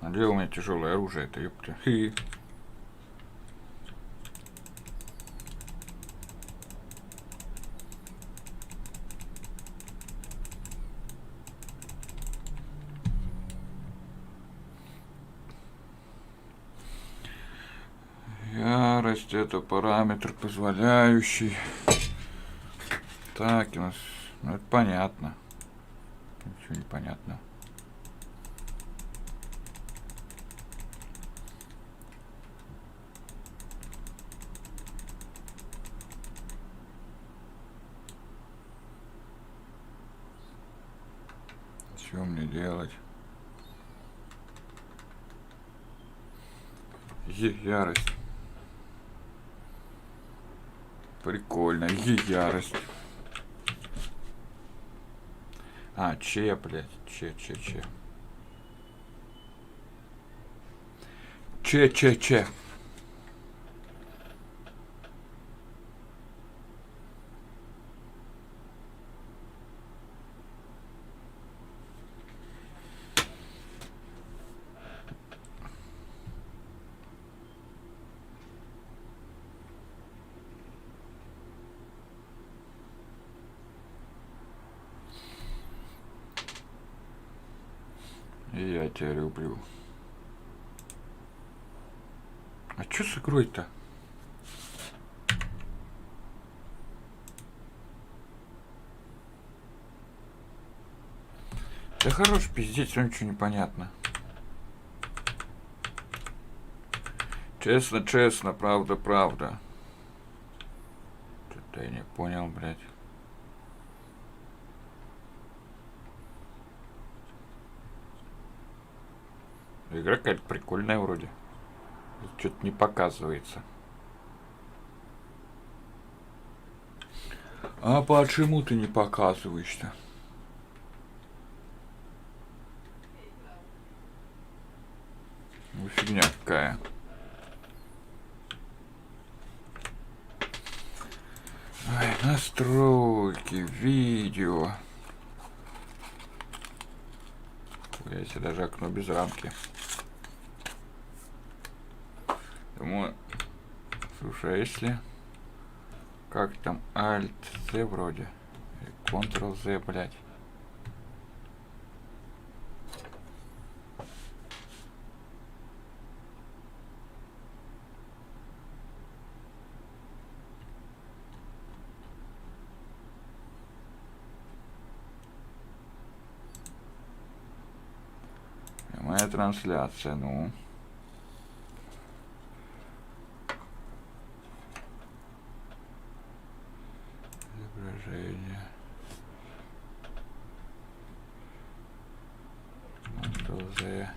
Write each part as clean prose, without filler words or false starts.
А где у меня тяжелое оружие? Это ёпта. Хи. Ярость — это параметр, позволяющий. Так, у нас. Ну, это понятно. Ничего не понятно. Что мне делать? Ярость. Прикольно. Ярость. А, блядь. Че. И я тебя люблю. А чё с игрой-то? Да хорош пиздеть, все ничего не понятно. Честно, правда. Что-то я не понял, блядь. Игра какая-то прикольная вроде. Что-то не показывается. А почему ты не показываешь-то? Ну, фигня какая. Ой, настройки, видео. Если даже окно без рамки. Думаю, слушай, а если как там Alt-Z вроде, Ctrl-Z, блядь. Моя трансляция, ну. Изображение. Ctrl-Z.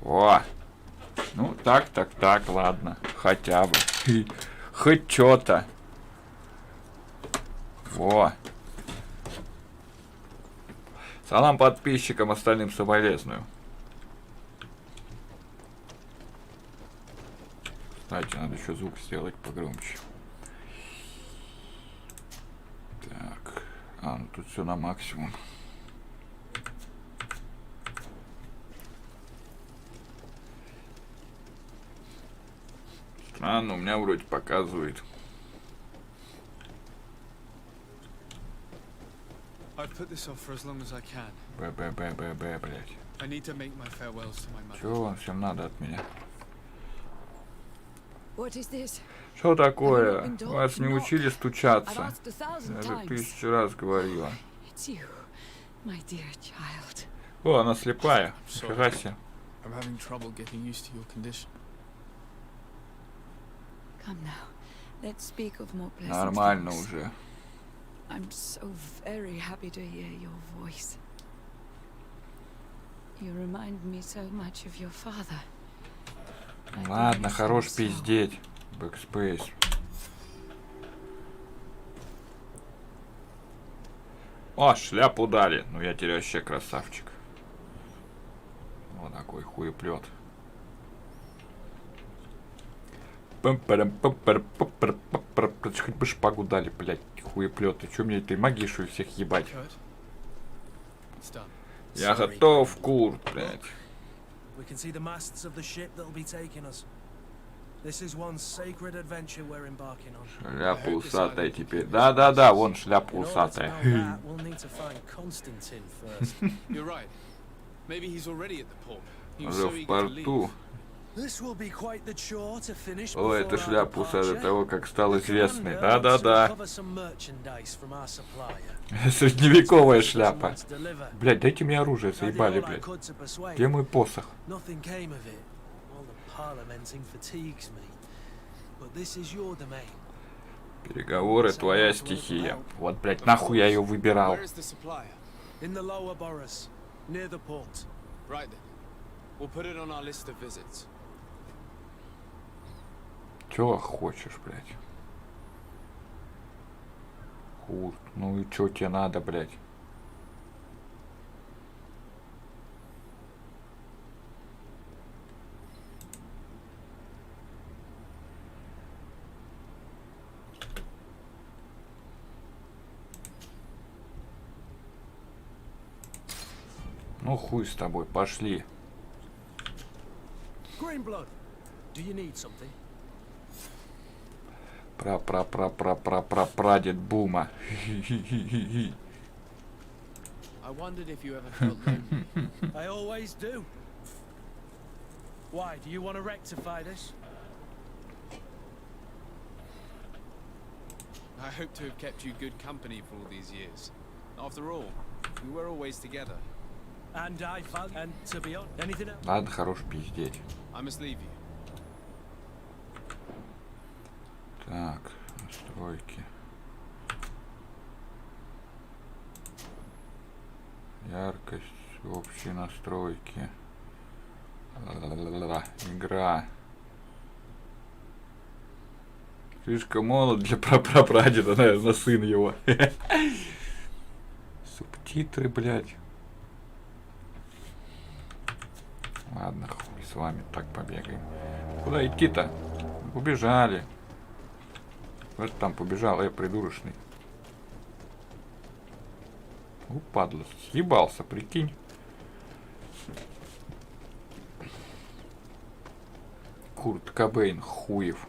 О! Ну, так, ладно. Хотя бы. Хоть что-то. Во. Салам подписчикам, остальным соболезную. Кстати, надо еще звук сделать погромче. Так. А, ну тут все на максимум. Странно, у меня вроде показывает. Блять. Чего вам всем надо от меня? Что такое? Вас не учили стучаться? Я же 1000 раз говорила. О, она слепая. Нифига себе. Нормально уже. I'm so very happy to hear your voice. You remind me so much of your father. Ладно, хорош пиздеть. Backspace. О, шляпу дали. Ну я теперь вообще красавчик. Вот такой хуеплет. Хоть бы шпагу дали, блядь, хуеплет. Ты чё мне этой магией, что всех ебать? Я готов, Курт, блядь. We can see the masts of the ship that'll be taking us. This is one sacred adventure we're embarking on. Шляпа усатая теперь. Да-да-да, вон шляпа In order to усатая. know that, we'll need to find Constantine first. You're right. Maybe he's already at the port. He was Уже so в eager to порту. leave. This will be quite the chore to finish О, before это our шляпа усатая departure. того, как стал The известный. commander wants to Да-да-да. recover some merchandise from our supplier. Средневековая шляпа. Doesn't want to deliver. Блядь, дайте мне оружие, I did заебали, all I блядь. could to persuade Где him. мой посох? Nothing came of it. All the parliamenting fatigues me. But this is your domain. Переговоры, твоя стихия. Вот, блядь, нахуй я ее выбирал. Where is the supplier? In the lower boroughs, near the port. Right then. We'll put it on our list of visits. Чё хочешь, блядь? Курт, ну и чё тебе надо, блядь? Ну хуй с тобой, пошли. Greenblood, do you need something? Прадед Бума. I wondered if you ever felt lonely. I always do. Why, do you want to rectify this? I hope to have kept you good company for all these years. After all, we were always together. And I value, and to be honest, anything else? Ладно, хорош пиздеть. I must leave you. Так, настройки. Яркость, общие настройки. Ла-ла-ла-ла-ла. Игра. Слишком молод для прапрапрадеда, наверное, сын его. Субтитры, блядь. Ладно, хуй с вами, так побегаем. Куда идти-то? Убежали. Вот там побежал, придурочный. Падла, съебался, прикинь. Курт Кобейн, хуев.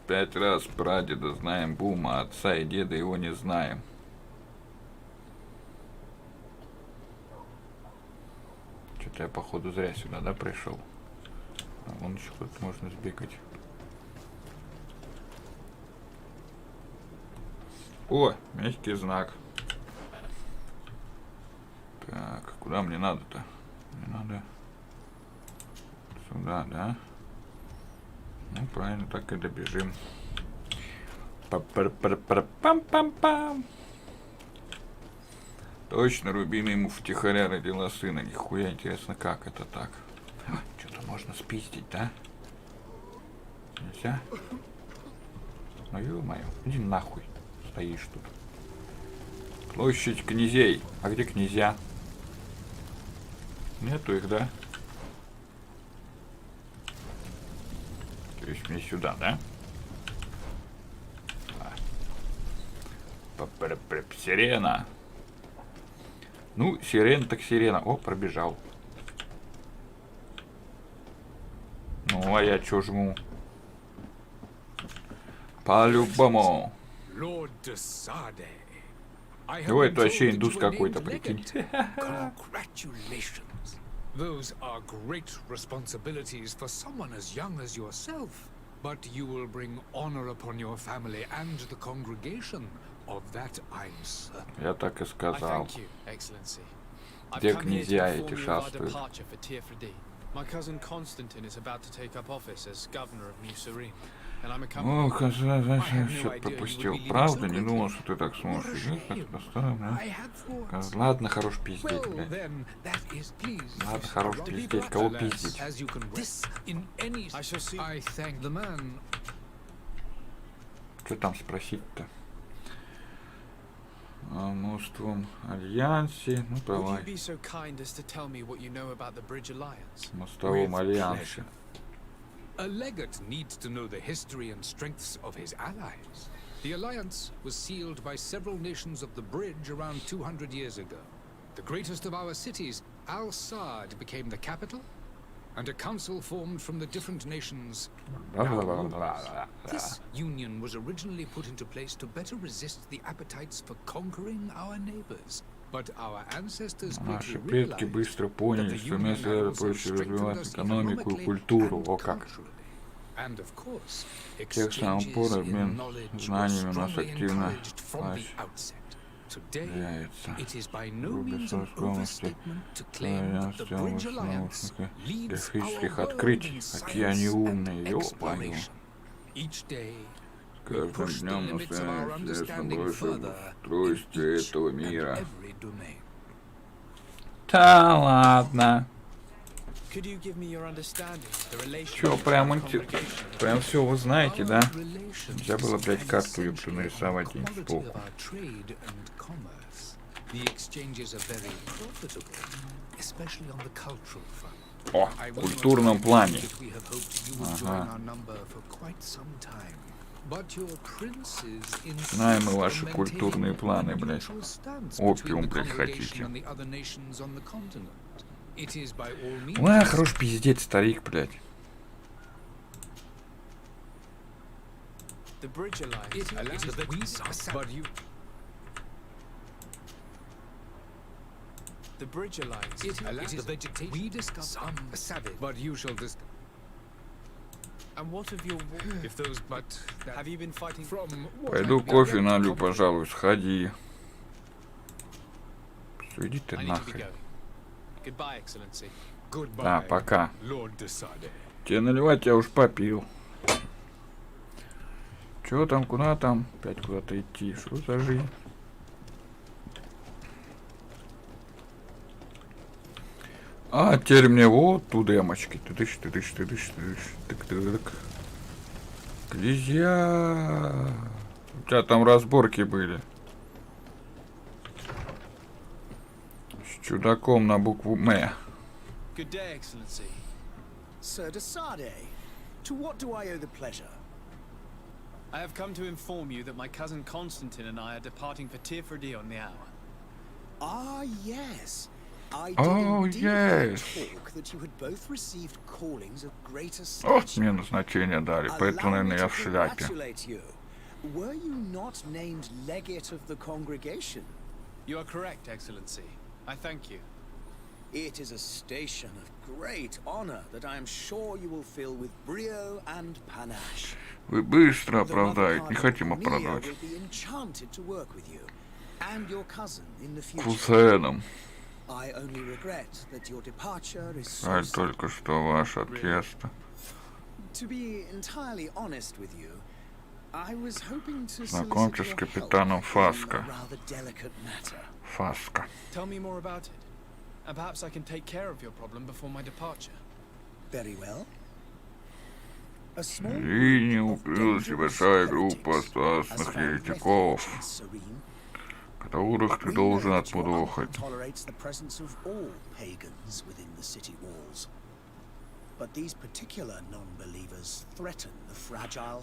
5 раз прадеда знаем Бума, отца и деда его не знаем. Что-то я, походу, зря сюда, да, пришел? А вон еще куда-то можно сбегать. О, мягкий знак. Так, куда мне надо-то? Мне надо сюда, да? Ну, правильно, так и добежим. Пам-пам-пам. Точно, Рубина ему втихаря родила сына. Нихуя, интересно, как это так? Что-то можно спиздить, да? Нельзя? Ну, ё-моё, иди нахуй. Стоишь тут. Площадь князей. А где князья? Нету их, да? То есть мне сюда, да? Сирена. Ну, сирена так сирена. О, пробежал. Ну, а я чё жму? По-любому. Lord Desade. I have Ой, been это вообще told that индус you were какой-то, named прикинь. legate. Congratulations. Those are great responsibilities for someone as young as yourself. But you will bring honor upon your family and the congregation. Of that I'm certain. Я так и I сказал. thank you, Excellency. I've Где come here to князья inform эти you of our шастают? departure for Tier-Freddy. My cousin Constantine is about to take up office as governor of New Serene, and I'm accompanying. О, казалось, I had no что-то idea you would пропустил. be leaving Правда, so не quickly. думал, что ты так сможешь. What a Жить, как shame. это странно. I had thoughts. Ладно, хорош пиздеть, Well, блядь. then, that is pleased. Ладно, хорош Rather пиздеть. be Кого glad, пиздить? as you can rest in any. I shall see. I thank the man. Что там спросить-то? О множеством альянсе. Ну, Would you давай. be so kind as to tell me what you know about the Bridge Alliance? Мостовом With альянсе. A legate needs to know the history and strengths of his allies. The alliance was sealed by several nations of the bridge around 200 years ago. The greatest of our cities, Al-Sad, became the capital, and a council formed from the different nations. This union was originally put into place to better resist the appetites for conquering our neighbors. But our ancestors Наши предки быстро поняли, что вместо этого проще развивать экономику и культуру. О как! Тех самых пор обмен знаниями у нас активно графических открытий. Какие они умные, ё-моё. Каждым днем мы становимся известно больше об устройстве этого мира. Да ладно. Чё, прям все вы знаете, да? Нельзя было, блядь, карту ёпту нарисовать и не стол. О, в культурном плане. Ага. Знаем мы ваши культурные планы, блядь. Опиум, блядь, хотите. Ой, хорош пиздец, старик, блядь. Пойду кофе налью, пожалуй, сходи. Все, иди ты нахрен. Да, пока. Тебе наливать я уж попил. Чё там, куда там? Опять куда-то идти. Что за жизнь? А теперь мне вот туда ямочки. Тыдыщ. Тык-тык. Князья. У тебя там разборки были. С чудаком на букву М. Good day, Excellency. Sir Desade, to what do I owe the pleasure? I have come to inform you that my cousin Constantine and I are departing for Tirfredi on the hour. Ah, yes. I did indeed talk that you had both received callings of greater stature. Вот мне назначение дали, поэтому, наверное, я в шляпе. Were you not named legate of the congregation? You are correct, Excellency. I thank you. It is a station of great honor that I am sure you will fill with brio and panache. Вы быстро оправдаете, не хотим оправдывать. Кузеном. Жаль только, что ваш отъезд. Знакомьтесь с капитаном Фаска. Фаска. And perhaps I can take care of your problem before my departure. Very well. И не укрылась небольшая группа страстных еретиков, которых ты должен отмудохать.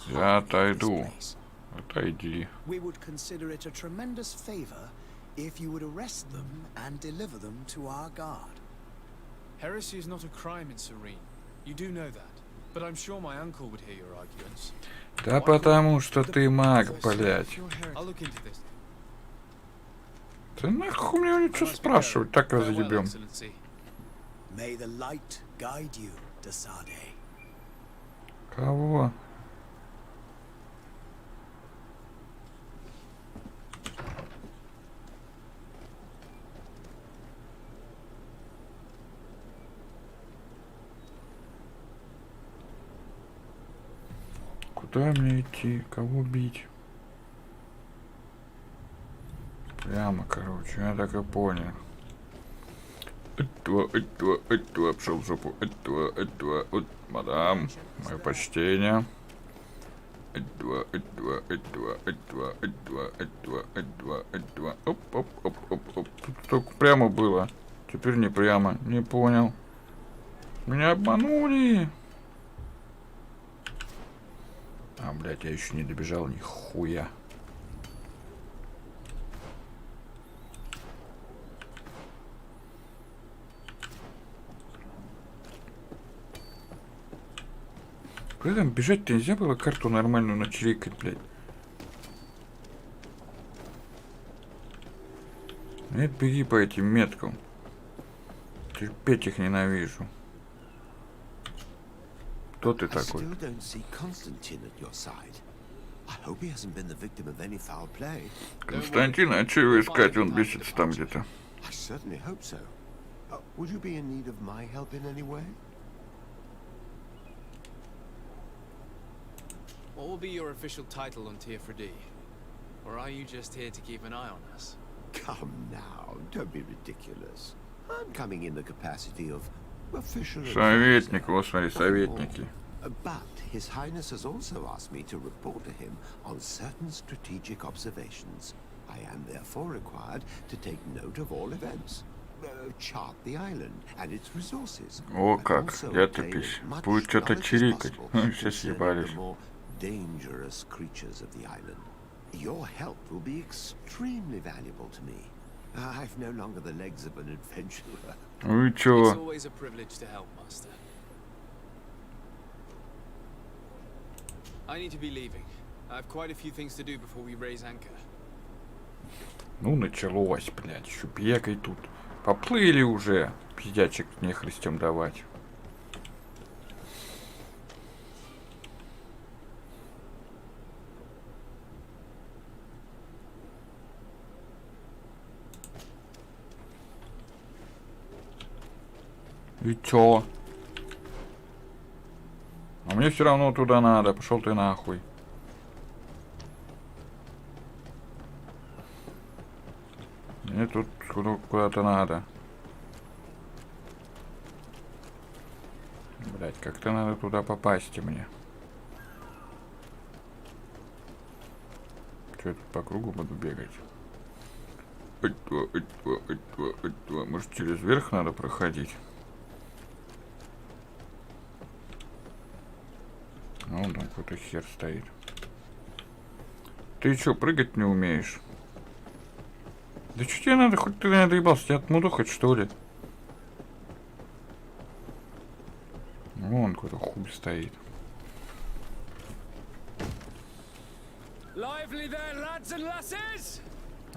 Я отойду. Отойди. If you would arrest them and deliver them to our guard. Heresy is not a crime in Serene. You do know that. But I'm sure my uncle would hear your arguments. Да потому что ты маг, блядь. Да нахуй мне ничего спрашивать, так разъебем. Кого? Куда мне идти? Кого бить? Прямо, короче, я так и понял. Этого, пошел в жопу. Этого, вот, мадам, мое почтение. Этого. Оп. Тут только прямо было. Теперь не прямо. Не понял. Меня обманули. А, блядь, я еще не добежал, нихуя. Куда там бежать-то нельзя было карту нормальную начерикать, блядь? Нет, беги по этим меткам. Терпеть их ненавижу. Кто ты такой? Константин, а что его искать? Он бесится там где-то. What will be your official title on Tier 4D? Or are you just here to keep an eye on us? Come now, don't be ridiculous. I'm coming in the capacity of official Советник, вот смотри, советники. But His Highness has also asked me to report to him on certain strategic observations. I am therefore required to take note of all events, chart the island and its resources. О как, летопись. Будет что-то чирикать. Все съебались. Dangerous creatures of the island. Your help will be extremely valuable to me. I've no longer the legs of an adventurer. Ну и It's чё? always a privilege to help, Master. I need to be leaving. I have quite a few things to do before we raise anchor. Ну началось, блядь, еще бегай тут. Поплыли уже. Пиздячек нехристям давать. И чё? А мне все равно туда надо. Пошел ты нахуй. Мне тут куда-то надо. Блять, как-то надо туда попасть мне. Что я тут по кругу буду бегать? Может, через верх надо проходить? А вон там какой-то хер стоит. Ты чё, прыгать не умеешь? Да что тебе надо? Хоть ты надоебался, тебя отмудохать, что ли? Вон какой-то хуй стоит.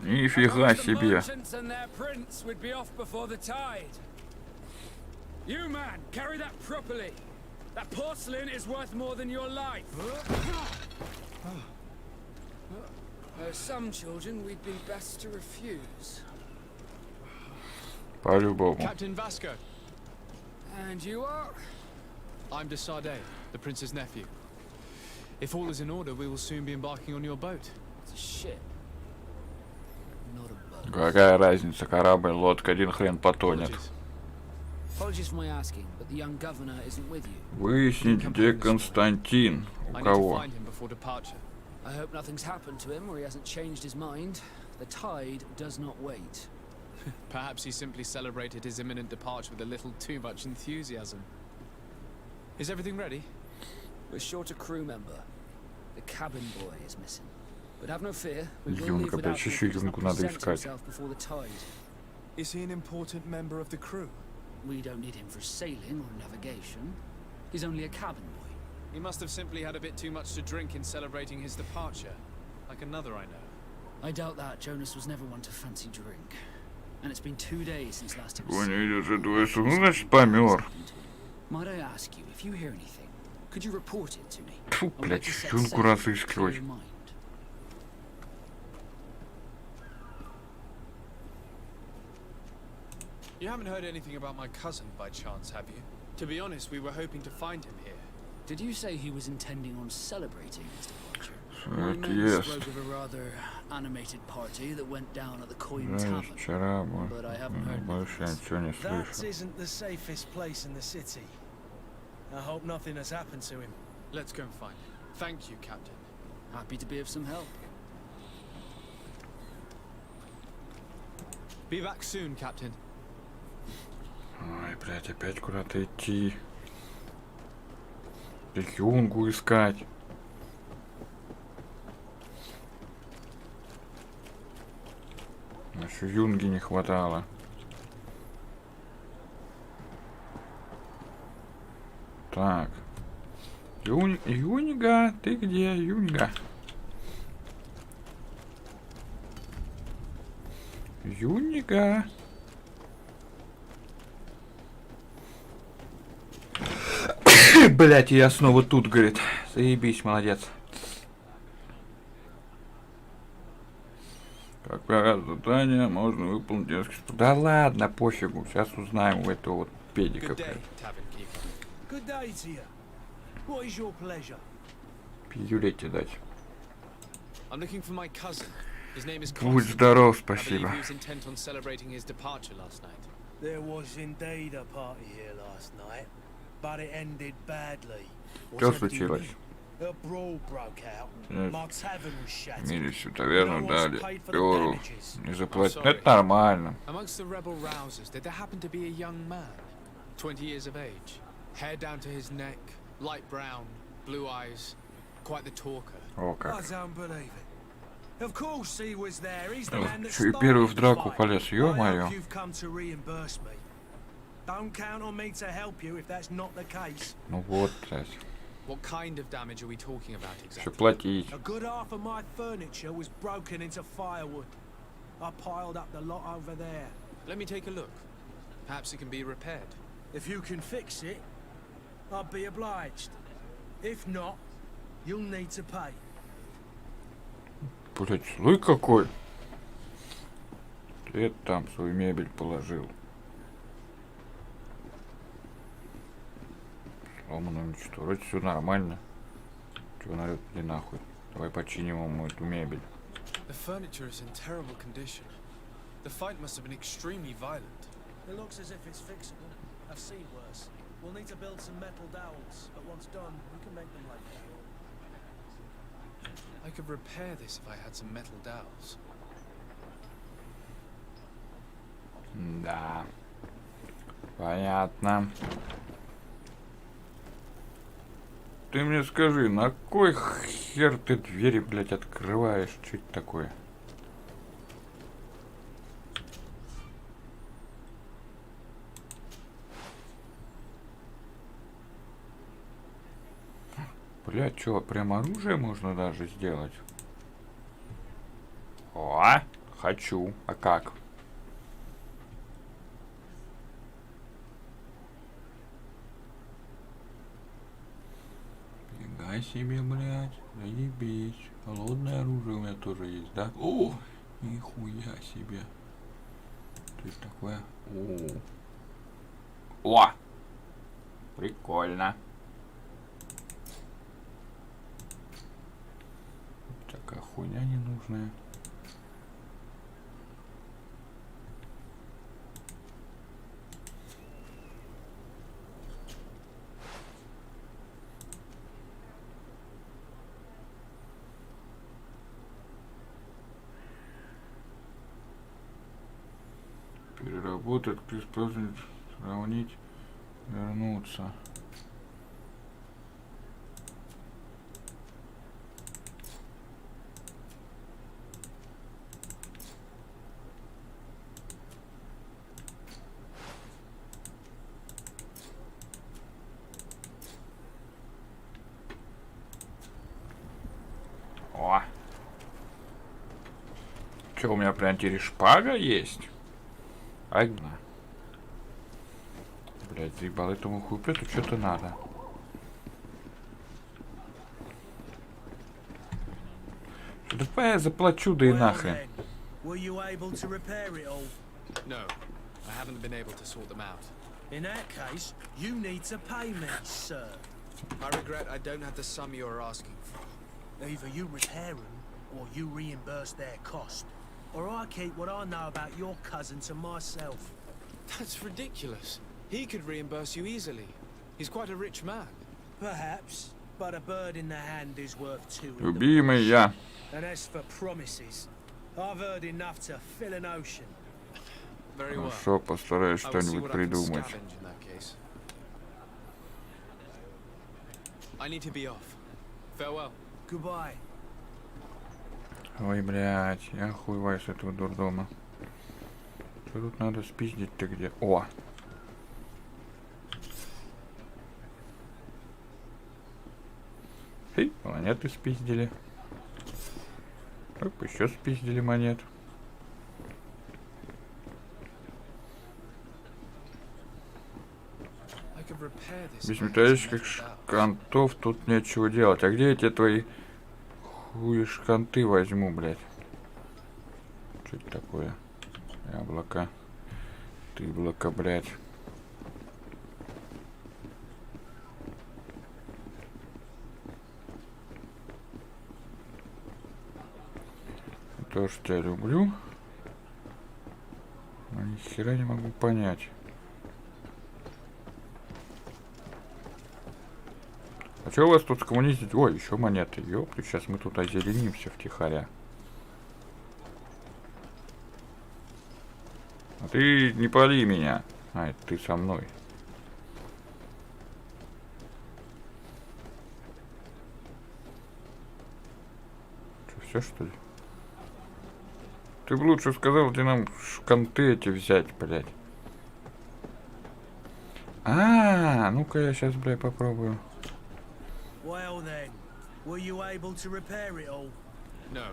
Нифига себе. That porcelain is worth more than your life. Some children we'd be best to refuse. По-любому. Captain Vasco. And you are? I'm de Sade, the prince's nephew. If all is in order, we will soon be embarking on your boat. It's a ship. Not a boat. Какая разница, корабль, лодка, один хрен потонет. Apologies for my asking, but the young governor isn't with you. Выяснить, где Константин. У кого? I hope nothing's happened to him or he hasn't changed his mind. The tide does not wait. Perhaps he simply celebrated his imminent departure with a little too much enthusiasm. Is everything ready? We're short a crew member. The cabin boy is missing. But have no fear, we will leave without him. He does not present himself before the tide. Is he an important member of the crew? We don't need him for sailing or navigation. He's only a cabin boy. He must have simply had a bit too much to drink in celebrating his departure, like another I know. I doubt that. Jonas was never one to fancy drink. And it's been 2 days since last he was Он идет за двое суток, ну значит помер. Might I ask you, if you hear anything, could you report it to me? Фу, блядь, юнку разыскивать. You haven't heard anything about my cousin by chance, have you? To be honest, we were hoping to find him here. Did you say he was intending on celebrating his departure? Yes. Spoke of a rather animated party that went down at the Coin Tavern, but I haven't heard nothing. That isn't the safest place in the city. I hope nothing has happened to him. Let's go and find him. Thank you, Captain. Happy to be of some help. Be back soon, Captain. Ой, блядь, опять куда-то идти. Юнгу искать. Еще юнги не хватало. Так. Юнга, ты где, Юнга? Юнга. Блять, я снова тут, говорит. Заебись, молодец. Какое задание можно выполнить детский... Да ладно, пофигу. Сейчас узнаем у этого вот педика. Пиюлете дать. Будь здоров, спасибо. Что случилось? Мире всю таверну дали. Пёру. Не заплатить. Ну, это нормально. 20 years of age, hair down to his neck, light brown, blue eyes, quite the talker. О, как. Of course he was there. He's the man that Чё, и первый в драку полез, I ё-моё. hope you've come to reimburse me. Don't count on me to help you if that's not the case. Ну вот, блядь. What kind of damage are we talking about Что exactly? платить? A good half of my furniture was broken into firewood. I piled up the lot over there. Let me take a look. Perhaps it can be repaired. If you can fix it, I'd be obliged. If not, you'll need to pay. Блять, слой какой. Ты там свою мебель положил. Сломанную ничто. Вроде все нормально. Чего нарет не нахуй. Давай починим ему эту мебель. The furniture is in terrible condition. The fight must have been extremely violent. It looks as if it's fixable. I've seen worse. We'll need to build some metal dowels, but once done, we can make them like that. I could repair this if I had some metal dowels. Да. Понятно. Ты мне скажи, на кой хер ты двери, блядь, открываешь? Что это такое? Блядь, что, прям оружие можно даже сделать? О, хочу. А как? Фига себе, блядь. Заебись. Холодное оружие у меня тоже есть, да? О, нихуя себе. То есть такое. О! Прикольно. Такая хуйня ненужная. Переработать, использовать, сравнить, вернуться. О! Что, у меня прям теперь шпага есть? Одна. Блять, заебал этому хуйпету, что-то надо. Давай я заплачу, да и нахрен. Were you able to repair it all? No, I haven't been able to sort them out. In that case, you need to pay me, sir. I regret I don't have the sum you are asking for. Either you repair them, or you reimburse their cost. Or I keep what I know about your cousin to myself. That's ridiculous. He could reimburse you easily. He's quite a rich man. Perhaps, but a bird in the hand is worth two in the Любимый bush. я. And as for promises, I've heard enough to fill an ocean. Very well. Хорошо, постараюсь I will see что-нибудь what I can придумать. scavenge in that case. I need to be off. Farewell. Goodbye. Ой, блядь, я охуеваю с этого дурдома. Что тут надо спиздить-то где? О! . Эй, монеты спиздили. Оп, еще спиздили монет. Без металлических шкантов тут нечего делать. А где эти твои хуи шканты возьму, блядь? Что это такое? Яблоко. Ты облако, блядь. То, что я люблю. Но ни хера не могу понять. А что у вас тут коммунистить? Ой, еще монеты. Ёпты, сейчас мы тут озеленимся втихаря. А ты не пали меня. А, это ты со мной. Что, все что ли? Ты бы лучше сказал, где нам шканты эти взять, блядь. Ну-ка я сейчас, блядь, попробую. Well then, were you able to repair it all? No,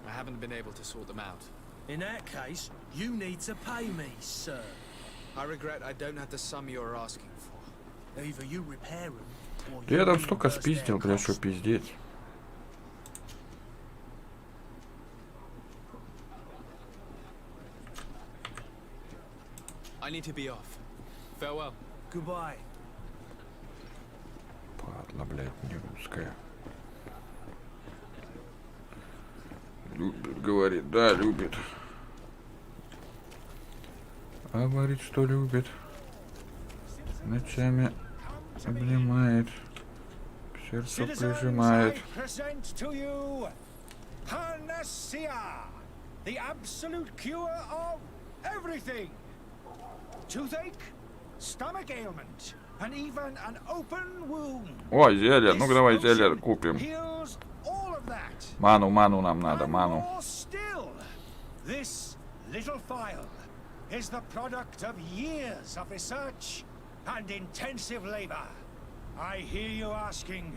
I haven't been able to sort them out. In that case, you need to pay me, sir. I regret I don't have the sum you're asking for. Either you repair them, or Я you там столько reimburse спиздил, their блядь, что cost. пиздец. I need to be off. Farewell. Goodbye. Падла, блядь, не русская. Любит, говорит, да, любит. А говорит, что любит. Ночами обнимает. К сердцу прижимает. The absolute cure of everything. Toothache, stomach ailment, and even an open wound. О, зелье. Ну-ка давай зелье купим. Heals all of that. Ману нам надо, ману. More still, this little phial is the product of years of research and intensive labor. I hear you asking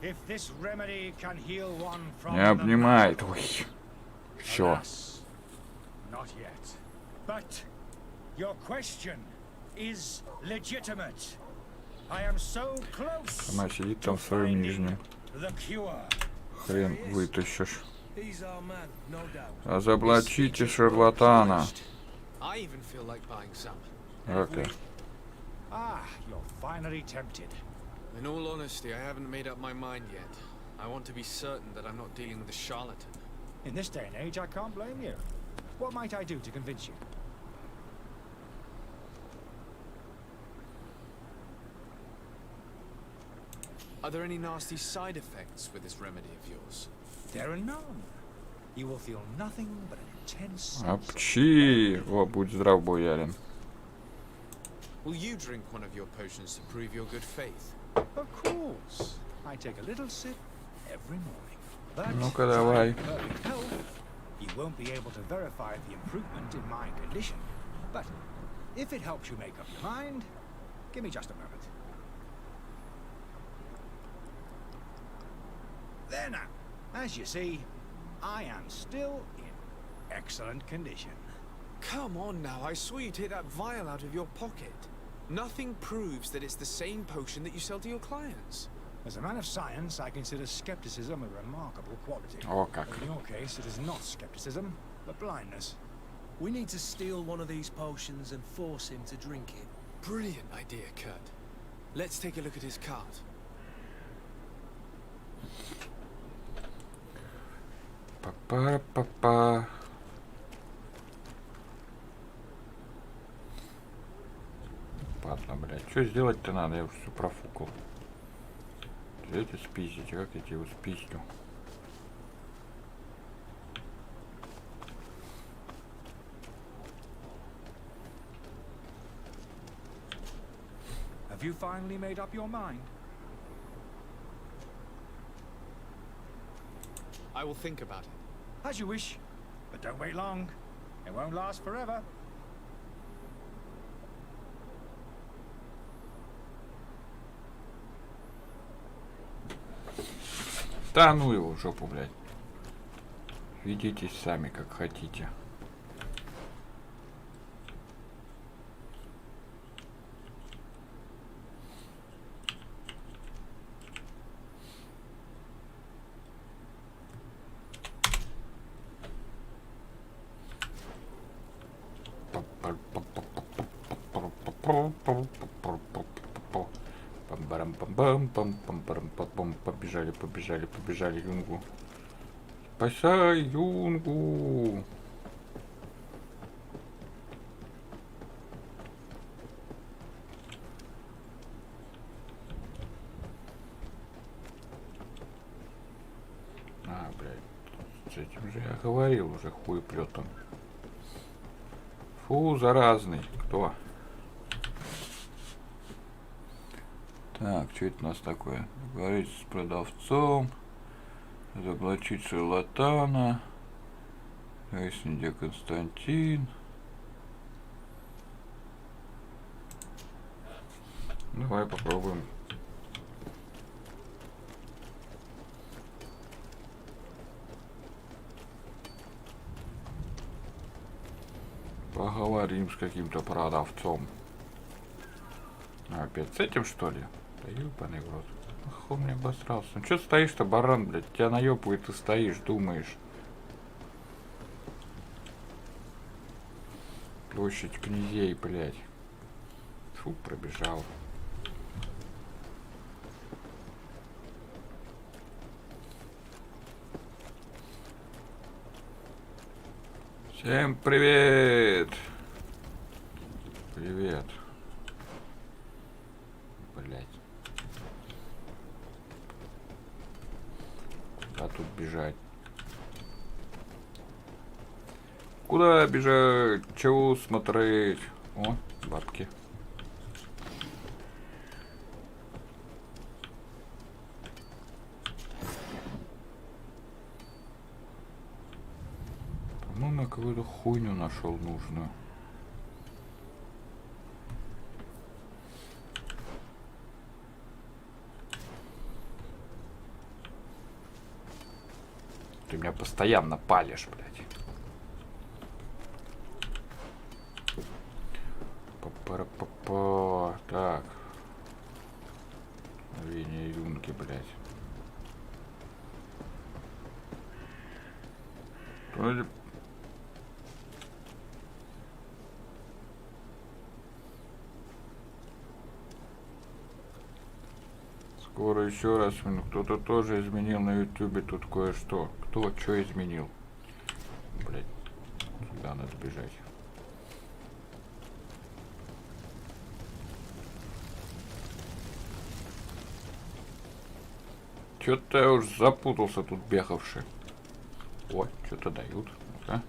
if this remedy can heal one from Не обнимает. Ой. Все. Alas, not yet. But your question is legitimate. I am so close Она сидит to там в своем finding нижнем. the cure. Хрен вытащишь. He's our man, no doubt. Разоблачите шарлатана. I even feel like buying some. Okay. Ah, you're finally tempted. In all honesty, I haven't made up my mind yet. I want to be certain that I'm not dealing with a charlatan. In this day and age, I can't blame you. What might I do to convince you? Are there any nasty side effects with this remedy of yours? There are none. You will feel nothing but an intense. Апчи! О, будь здрав, боярин. Will you drink one of your potions to prove your good faith? Of course. I take a little sip every morning. But Ну-ка давай. perfect health, you won't be able to verify the improvement in my condition. But if it helps you make up your mind, give me just a moment. There now. As you see, I am still in excellent condition. Come on now, I swear you take that vial out of your pocket. Nothing proves that it's the same potion that you sell to your clients. As a man of science, I consider skepticism a remarkable quality. О, как. In your case, it is not skepticism, but blindness. We need to steal one of these potions and force him to drink it. Brilliant idea, Kurt. Let's take a look at his cart. Па-па-па-па. Падла, блядь. Что сделать-то надо? Я уже все профукал. Эти спиздить, как я его спиздю? Have you finally made up your mind? I will think about it. As you wish, but don't wait long. It won't last forever. Да ну его в жопу, блядь. Ведитесь сами, как хотите. Побежали, побежали, побежали Юнгу. Спасай Юнгу. А, блядь, с этим же я говорил уже хуеплетом. Фу, заразный. Кто? Так, что это у нас такое? Говорить с продавцом. Заблочить шарлатана. Выяснить, где Константин. Давай попробуем. Поговорим с каким-то продавцом. А, опять с этим, что ли? Да ёбаный в рот. Ах, он мне обосрался. Ну чё стоишь-то, баран, блядь? Тебя наёбывает, ты стоишь, думаешь. Площадь князей, блядь. Фу, пробежал. Всем привет! Привет. Блять. Куда тут бежать? Куда бежать? Чего смотреть? О, бабки. По-моему, я какую-то хуйню нашел нужную. Ты меня постоянно палишь, блядь. Па-па-па-па. Так. Вене юнги, блядь. Вроде... Скоро еще раз. Кто-то тоже изменил на ютубе тут кое-что. Кто что изменил? Блять, сюда надо бежать. Что-то я уж запутался тут бегавший. О, что-то дают. Ну-ка.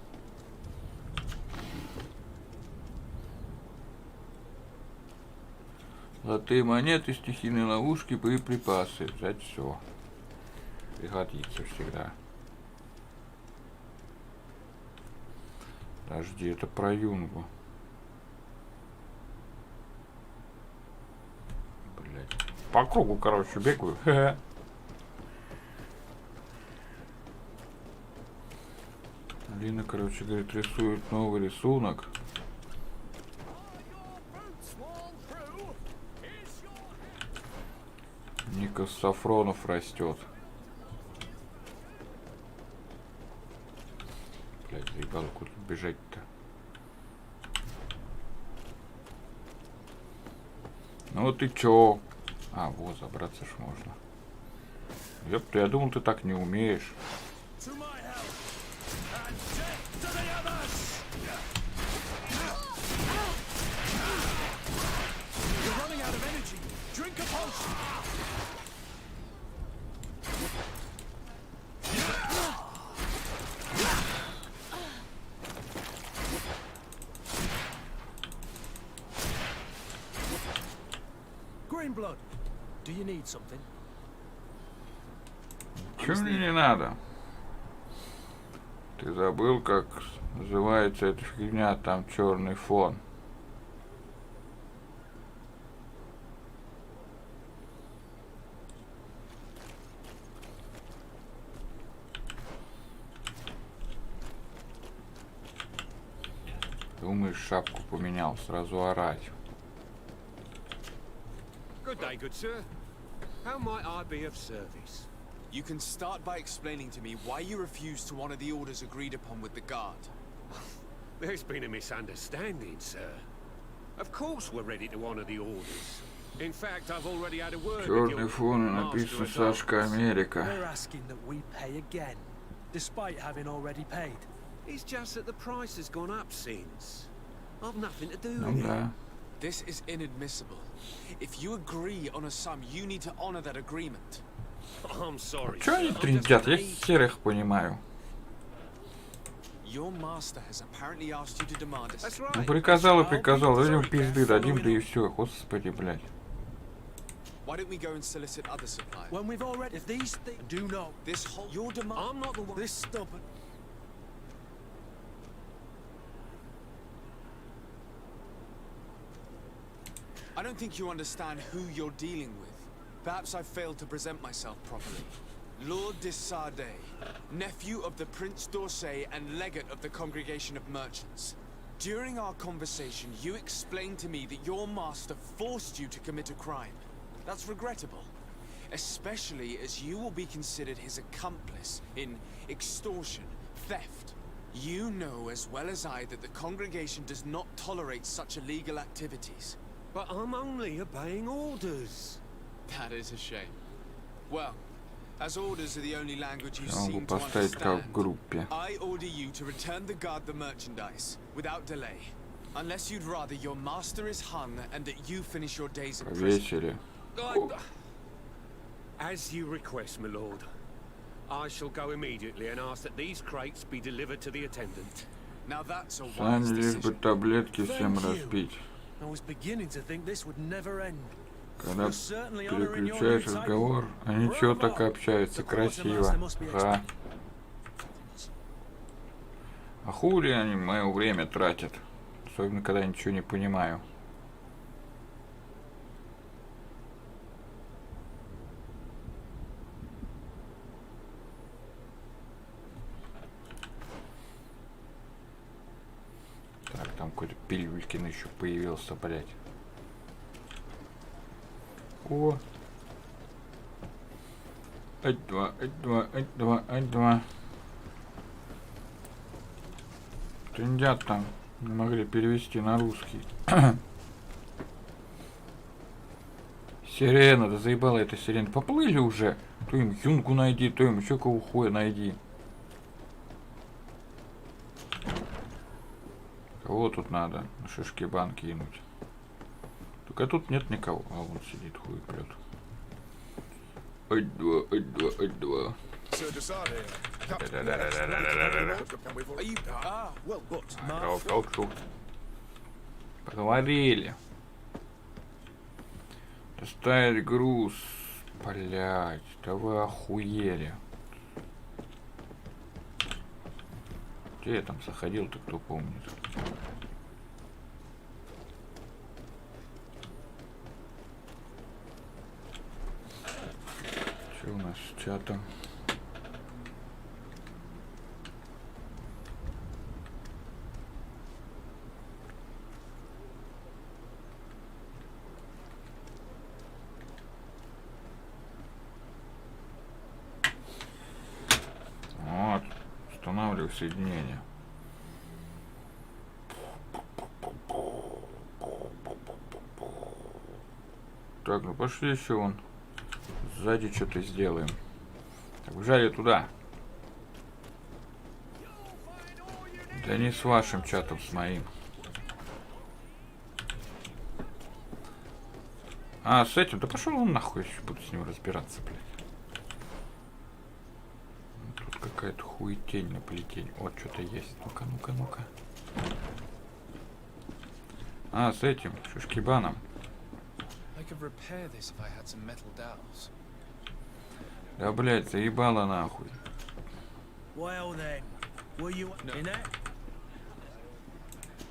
Золотые монеты, стихийные ловушки, боеприпасы. Взять все. Пригодится всегда. Подожди, это про юнгу. Блять. По кругу, короче, бегаю. Алина, короче, говорит, рисует новый рисунок. Никос Сафронов растет. Блять, заебало, куда бежать-то? Ну ты чё? А, вот, забраться ж можно. Ёпта, я думал, ты так не умеешь. Чё мне не надо? Ты забыл, как называется эта фигня, там черный фон. и шапку поменял, сразу орать. Good day, good sir. How might I be of service? You can start by explaining to me why you refuse to honor the orders agreed upon with the guard. There's been a misunderstanding, sir. Of course we're ready to honor the orders. In fact, I've already had a word with Черный your фон и написано Сашка Америка. We're asking that we pay again, despite having already paid. It's just that the price has gone up since. I've nothing to do Ну with it. да. This is inadmissible. If you agree on a sum, you need to honor that agreement. I'm sorry. Чё они sir, I'm just трындят? Я a- хер их понимаю. Your master has apparently asked you to demand a... That's Ну right. приказал и приказал, дадим пизды, дадим, да и все. Господи, блядь. Why don't we go and solicit other suppliers? When we've already, if these things do not, This whole... Your demand... I'm not the one. this stubborn. I don't think you understand who you're dealing with. Perhaps I failed to present myself properly. Lord de Sade, nephew of the Prince d'Orsay and legate of the Congregation of Merchants. During our conversation, you explained to me that your master forced you to commit a crime. That's regrettable, especially as you will be considered his accomplice in extortion, theft. You know as well as I that the congregation does not tolerate such illegal activities. But I'm only obeying orders. That is a shame. Well, as orders are the only language you Я могу seem to поставить как в understand, группе. I order you to return the guard the merchandise, without delay. Unless you'd rather your master is hung and that you finish your days in prison. Повесили. As you request, my lord. I shall go immediately and ask that these crates be delivered to the attendant. Now that's a wise Сами лишь бы decision. таблетки всем Thank you. разбить. I was beginning to think this would never end. Когда You're certainly honoring your переключаешь new title. разговор, они чё так общаются красиво. Ага. А хули они мое время тратят? Особенно, когда я ничего не понимаю. Так, там какой-то Пильвелькин еще появился, блядь. О! Ать-два, ать-два, ать-два, ать-два. Трындят там. Не могли перевести на русский. Сирена, да заебала эта сирена. Поплыли уже. То им юнгу найди, то им еще кого хуя найди. Кого тут надо на шишки-бан кинуть? Только тут нет никого. А вон сидит, хуй плет. Ать-два, ать-два, ать-два. Are you... Ah, Well booked. Поговорили. Доставить груз. Блять, да вы охуели. Где я там заходил-то, кто помнит? Что у нас с чатом? Вот, устанавливаю соединение. Так, ну пошли еще вон. Сзади что-то сделаем. Так, бежали туда. Да не с вашим чатом, с моим. А, с этим? Да пошел он нахуй, еще буду с ним разбираться, блядь. Тут какая-то хуетень на плетень. Вот что-то есть. Ну-ка, ну-ка, ну-ка. А, с этим, шишкибаном. I could repair this if I had some metal dowels. Да, блядь, заебало нахуй. Well then, were you in it?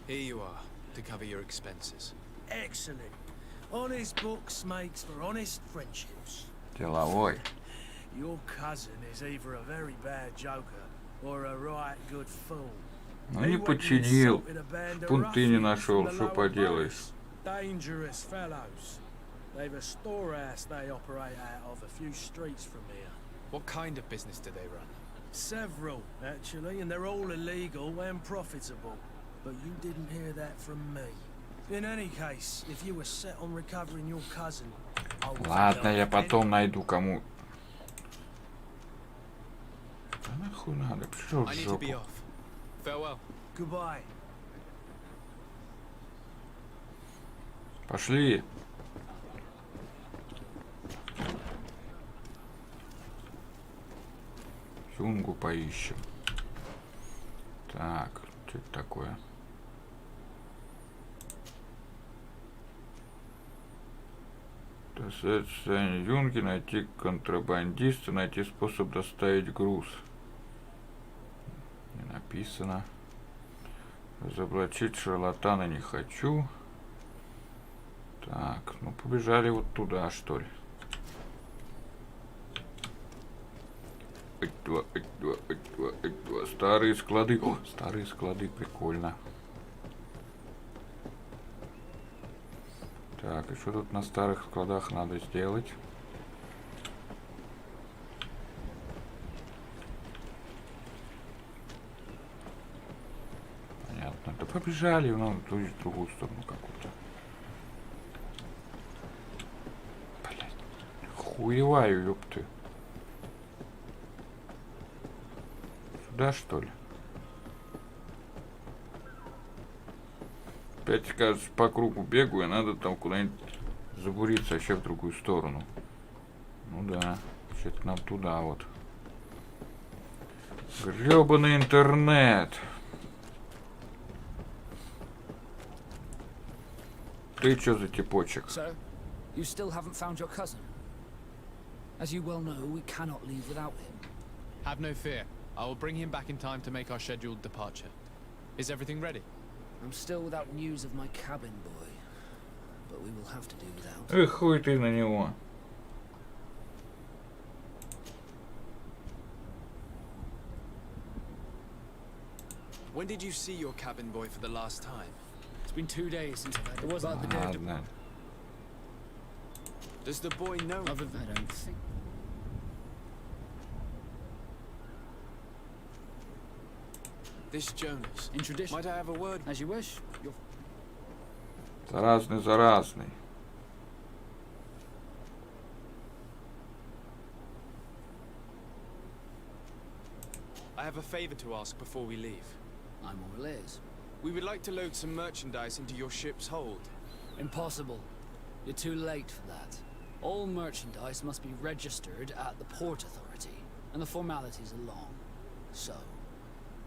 Here you are, to cover your expenses. Excellent. Honest books makes for honest friendships. Деловой. Your cousin is either a very bad joker or a right good fool. Ну не починил. Пункты не нашел, что поделаешь. Dangerous fellows. They've a storehouse they operate out of a few streets from here. What kind of business do they run? Several, actually, and they're all illegal and profitable. But you didn't hear that from me. In any case, if you were set on recovering your cousin, I would. Ладно, я потом найду кому. Да нахуй надо, пошел в I need to be жопу. off. Farewell. Goodbye. Пошли. Юнгу поищем. Так, что это такое? Состояние Юнги, найти контрабандиста, найти способ доставить груз. Не написано. Разоблачить шарлатана не хочу. Так, ну побежали вот туда, что ли. Старые склады. О, старые склады, прикольно. Так, и что тут на старых складах надо сделать? Понятно. Да побежали, ну, в другую сторону какую-то. Блять. Хуеваю, ёпты. Сюда, что ли? Опять, кажется, по кругу бегаю, а надо там куда-нибудь забуриться вообще в другую сторону. Ну да, что-то нам туда вот. Грёбаный интернет. Ты чё за типочек? So, you still haven't found your cousin? As you well know, we cannot leave without him. Have no fear. I will bring him back in time to make our scheduled departure. Is everything ready? I'm still without news of my cabin boy, but we will have to do without. Эх, хуй ты на него. When did you see your cabin boy for the last time? It's been 2 days since I've had it was about the day. Ладно. Does the boy know? I don't think. This Jonas. In tradition. Might I have a word? As you wish. You're... Заразный, заразный. I have a favor to ask before we leave. I'm all ears. We would like to load some merchandise into your ship's hold. Impossible. You're too late for that. All merchandise must be registered at the Port Authority, and the formalities are long. So,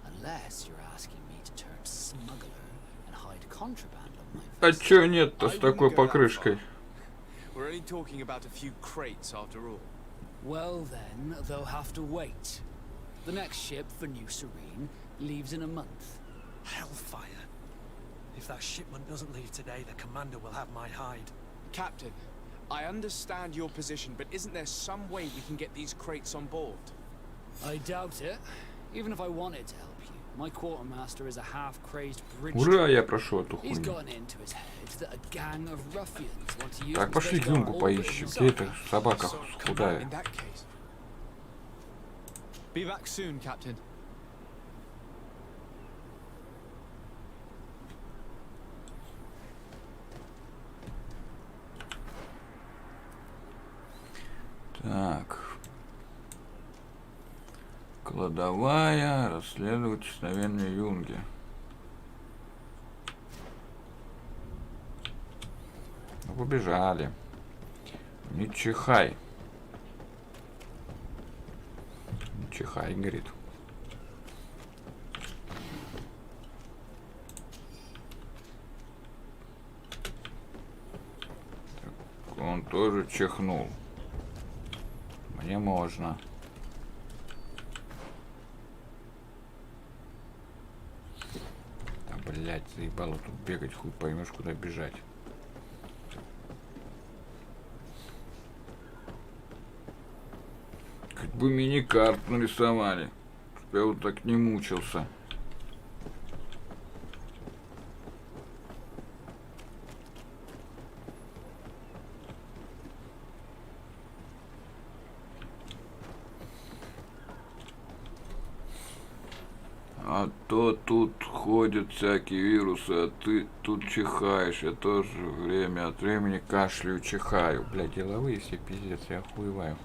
unless you're asking me to turn smuggler and hide contraband on my А vessel. чё нет-то с I такой wouldn't go that покрышкой? far. We're only talking about a few crates after all. Well then, they'll have to wait. The next ship for New Serene leaves in a month. Hellfire. If that shipment doesn't leave today, the commander will have my hide. Captain, I understand your position, but isn't there some way we can get these crates on board? I doubt it. Even if I wanted to help you, my quartermaster is a half-crazed bridge. Ура, я прошел эту He's хуйню. gotten into his head that a gang of ruffians want to use Так, his пошли vessel Юнгу all поищем. for Где эта собака So, come on, худая? in that case. Be back soon, Captain. Так. Кладовая, расследовать исчезновение Юнги. Ну, побежали. Не чихай. Не чихай, говорит. Так, он тоже чихнул. Мне можно. Да, блядь, заебало тут бегать, хуй поймешь, куда бежать. Хоть бы мини-карт нарисовали, чтобы я вот так не мучился. То тут ходят всякие вирусы, а ты тут чихаешь. Я тоже время от времени кашляю, чихаю. Бля, деловые все пиздец, я охуеваю.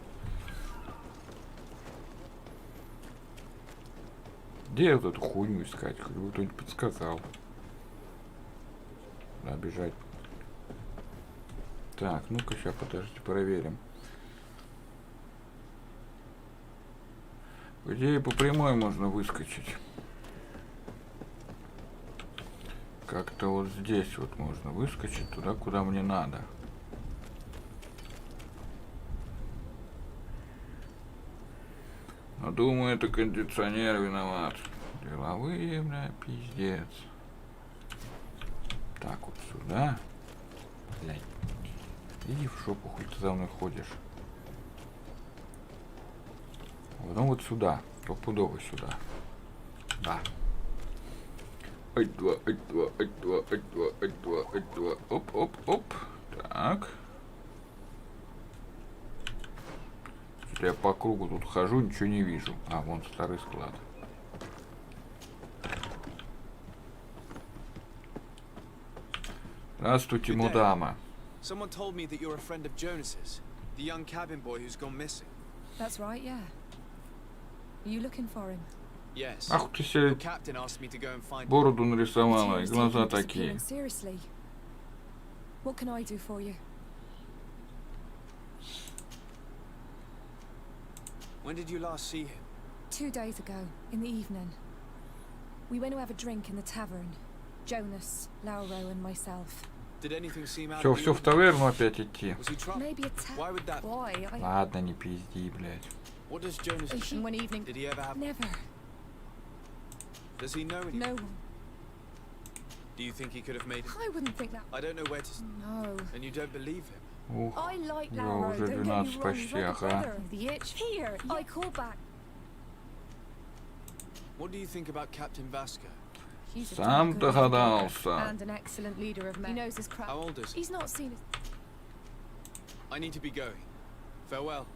Где вот эту хуйню искать? Хоть бы кто-нибудь подсказал. Да, бежать. Так, ну-ка сейчас, подождите, проверим. Где по прямой можно выскочить? Как-то вот здесь вот можно выскочить туда, куда мне надо. Но думаю, это кондиционер виноват. Деловые, бля, пиздец. Так, вот сюда. Блядь. Иди в шопу, хуй ты за мной ходишь. Потом вот сюда. Стопудово сюда. Да. Ать-два, ать-два, ать-два, ать-два, ать-два, ать-два. Оп-оп-оп. Так. Что-то я по кругу тут хожу, ничего не вижу. А, вон старый склад. Здравствуйте, мудама. Someone told me that you're a friend of Jonas's, the young cabin boy who's gone missing. That's right, yeah. Are you looking for him? Yes. Ах ты The себе captain asked me to go and find him. бороду нарисовала, и глаза такие. Seriously. What can I do for you? When did you last see him? 2 days ago, in the evening. We went to have a drink in the tavern. Jonas, Lauro and myself. Did anything seem out Все, of the все в ordinary? таверну опять идти. Was he troubled? Maybe a Why would that? Why? Ладно, не пизди, блядь. What does Jonas And one evening. Did he ever have? Never. Does he know anyone? No one. Do you think he could have made it? I wouldn't think that. I don't know where to. No. And you don't believe him? Ух, I like я Lauro. уже Don't get me 12 wrong. почти, He's like a ага. brother of the itch. Here, I call back. What do you think about Captain Vasco? He's a Сам damn good догадался. leader and an excellent leader of men. He knows his crap. How old is he? He's not seen it. I need to be going. Farewell.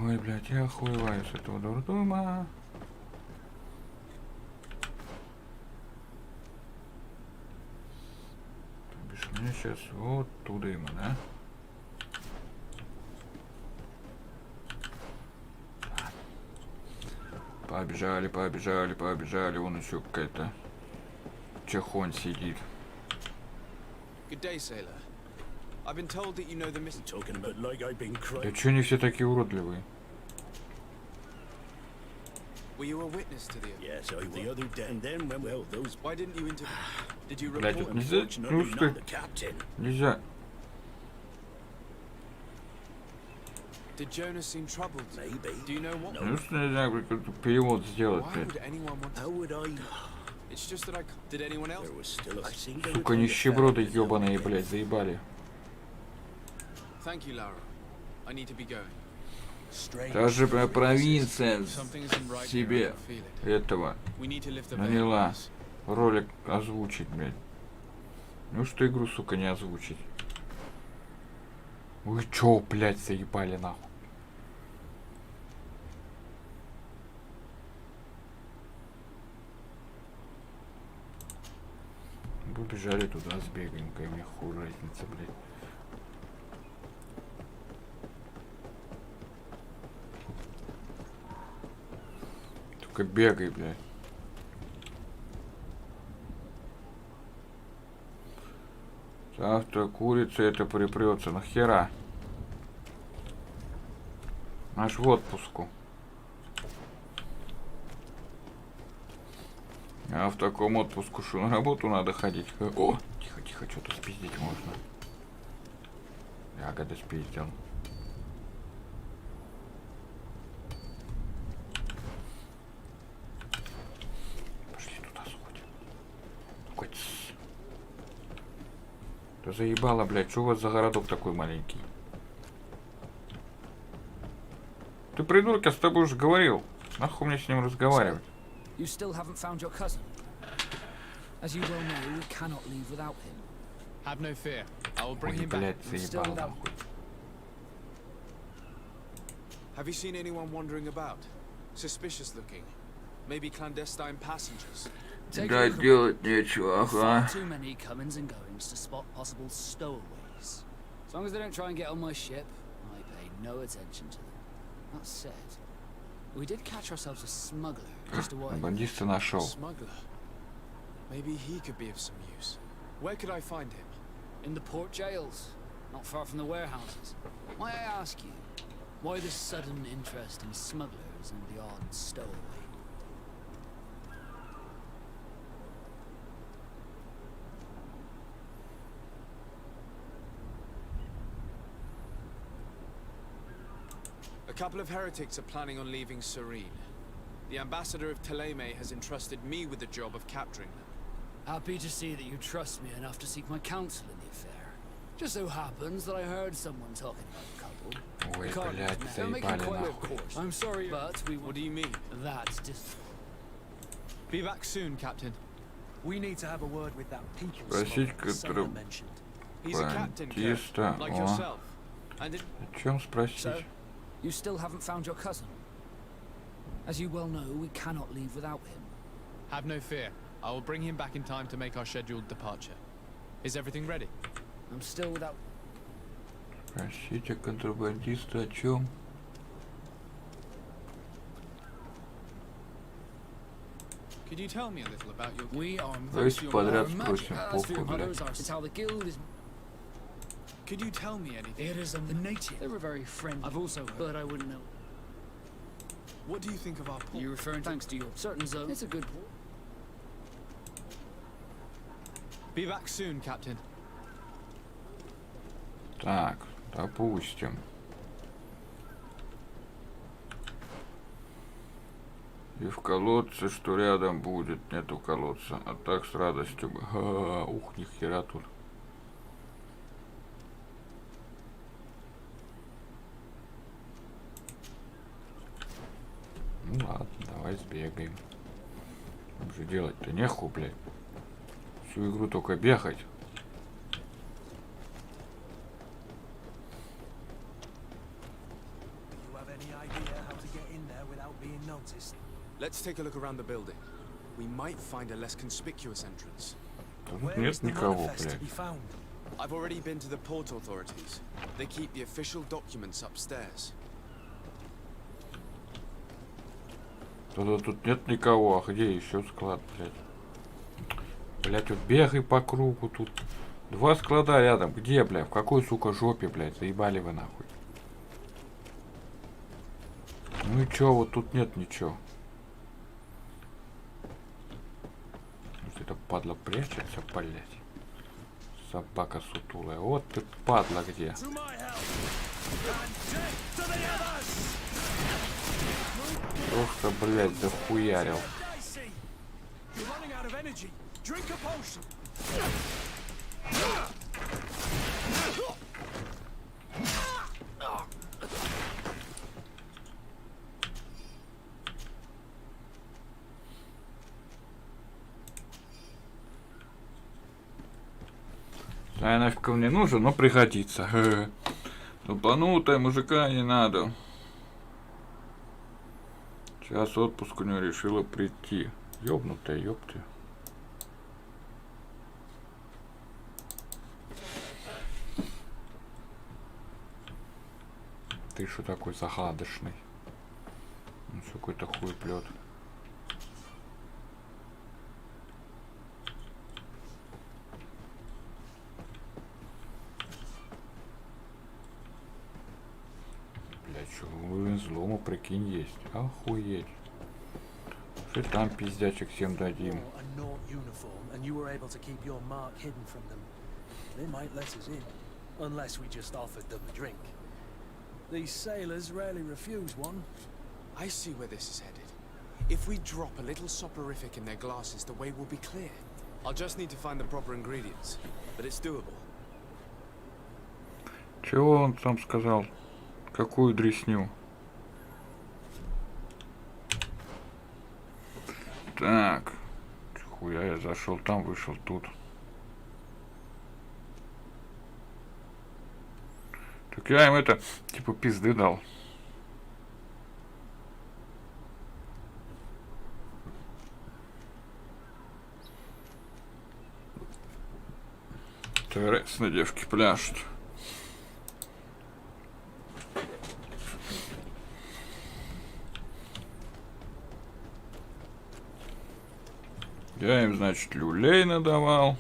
Ой, блядь, я охуеваю с этого дурдома. То бишь мне сейчас вот туда ему, да? Побежали, побежали, побежали. Вон еще какая-то чехонь сидит. Good day, sailor. I've been told that you know the missing. Talking about like I've been crying. Да чё они все такие уродливые? Were you a witness to the? Yes, I the other day. And then when well those. Why didn't you interview? Did you Блядь, report? тут нельзя, ну что, the captain. нельзя. Did Jonas seem troubled? Maybe. Do you know what? Ну что нельзя какой-то перевод сделать, Why блядь. would anyone want How to? would I? It's just that I. Did anyone else? There was still a. I seen Сука, нищеброды ебаные, блядь, заебали. Thank you, Laura. I need to be going. Даже провинция Something isn't right here. I себе can feel it. этого We need to lift the наняла veil. ролик озвучить, блядь. Ну что игру, сука, не озвучить? Вы чё, блядь, заебали нахуй? Побежали туда, сбегаем, какая мне хуй разница, блядь. Только бегай, блядь. Завтра курица это припрется. Нахера? Аж в отпуску. А в таком отпуску что, на работу надо ходить? О, тихо, тихо, что-то спиздить можно. Ягоды спиздил. Пошли туда сходим. Такой тссс. Да заебало, блядь, что у вас за городок такой маленький? Ты придурок, я с тобой уже говорил. Нахуй мне с ним разговаривать? You still haven't found your cousin. As you well know, we cannot leave without him. Have no fear. I will bring Ой, him back. блядь, Still заебал without. нахуй. Have you seen anyone wandering about? Suspicious looking. Maybe clandestine passengers. Да, делать нечего, ага. Too many comings and goings to spot possible stowaways. As long as they don't try and get on my ship, I pay no attention to them. That said, we did catch ourselves a smuggler just a while. Бандиста нашел. Smuggler. Maybe he could be of some use. Where could I find him? In the port jails, not far from the warehouses. May I ask you, why this sudden interest in smugglers and the odd stowaway? A couple of heretics are planning on leaving Serene. The ambassador of Teleme has entrusted me with the job of capturing them. Happy to see that you trust me enough to seek my counsel in the affair. Just so happens that I heard someone talking about a couple. Ой, The Cardinals блядь, met. Don't make it заебали quite, нахуй. of course. I'm sorry, but we What do you mean? That's just. Be back soon, Captain. We need to have a word with that people Спросить, smuggler Sailor который mentioned. He's a captain, Kirk, бандиста. like О, yourself. And it, о чем спросить? So, you still haven't found your cousin? As you well know, we cannot leave without him. Have no fear. I will bring him back in time to make our scheduled departure. Is everything ready? I'm still without. Спросите контрабандиста о чем? Could you tell me a little about your... We are Давайте подряд much спросим, as for похуй, блядь. others are. It's how the guild is. Could you tell me anything? It is the native. They were very friendly. I've also heard, but I wouldn't know. What do you think of our port? You referring thanks to your certain zone? It's a good port. Be back soon, Captain. Так, допустим. И в колодце, что рядом будет, нету колодца. А так с радостью бы. Ха-ха, ух, нихера тут. Ну ладно, давай сбегаем. Уже делать-то нехуй, блядь. Всю игру только бегать. Do you have any idea how to get in there without being noticed? let's take a look around the building. We might find a less conspicuous entrance. Тут Where нет is the никого, manifest to блядь. be found? I've already been to the port authorities. They keep the official documents upstairs. Тут нет никого, а где еще склад, блядь? Блядь, вот бегай по кругу тут. Два склада рядом. Где, блядь? В какой, сука, жопе, блядь? Заебали вы нахуй. Ну и чё, вот тут нет ничего. Вот это падла прячется, блядь. Собака сутулая. Вот ты, падла, где? Просто, блядь, захуярил. You're running out of energy. Drink a potion. А нафиг мне нужен, но пригодится. Тупанутая мужика не надо. Сейчас отпуск у нее решила прийти. Ёбнутая, ёпты. Ты что такой загадочный? Ну что какой-то хуй плет. Блять, что взлому, прикинь, есть. Охуеть. Что там пиздячек всем дадим? A Naught uniform, and you were able to keep your mark hidden from them. They might let us in, unless we just offered them a drink. These sailors rarely refuse one. I see where this is headed. If we drop a little soporific in their glasses, the way will be clear. I'll just need to find the proper ingredients, but it's doable. Чего он там сказал? Какую дресню? Так. Хуя, я зашел там, вышел тут. Так я им это, типа, пизды дал. Интересно, девки пляшут. Я им, значит, люлей надавал.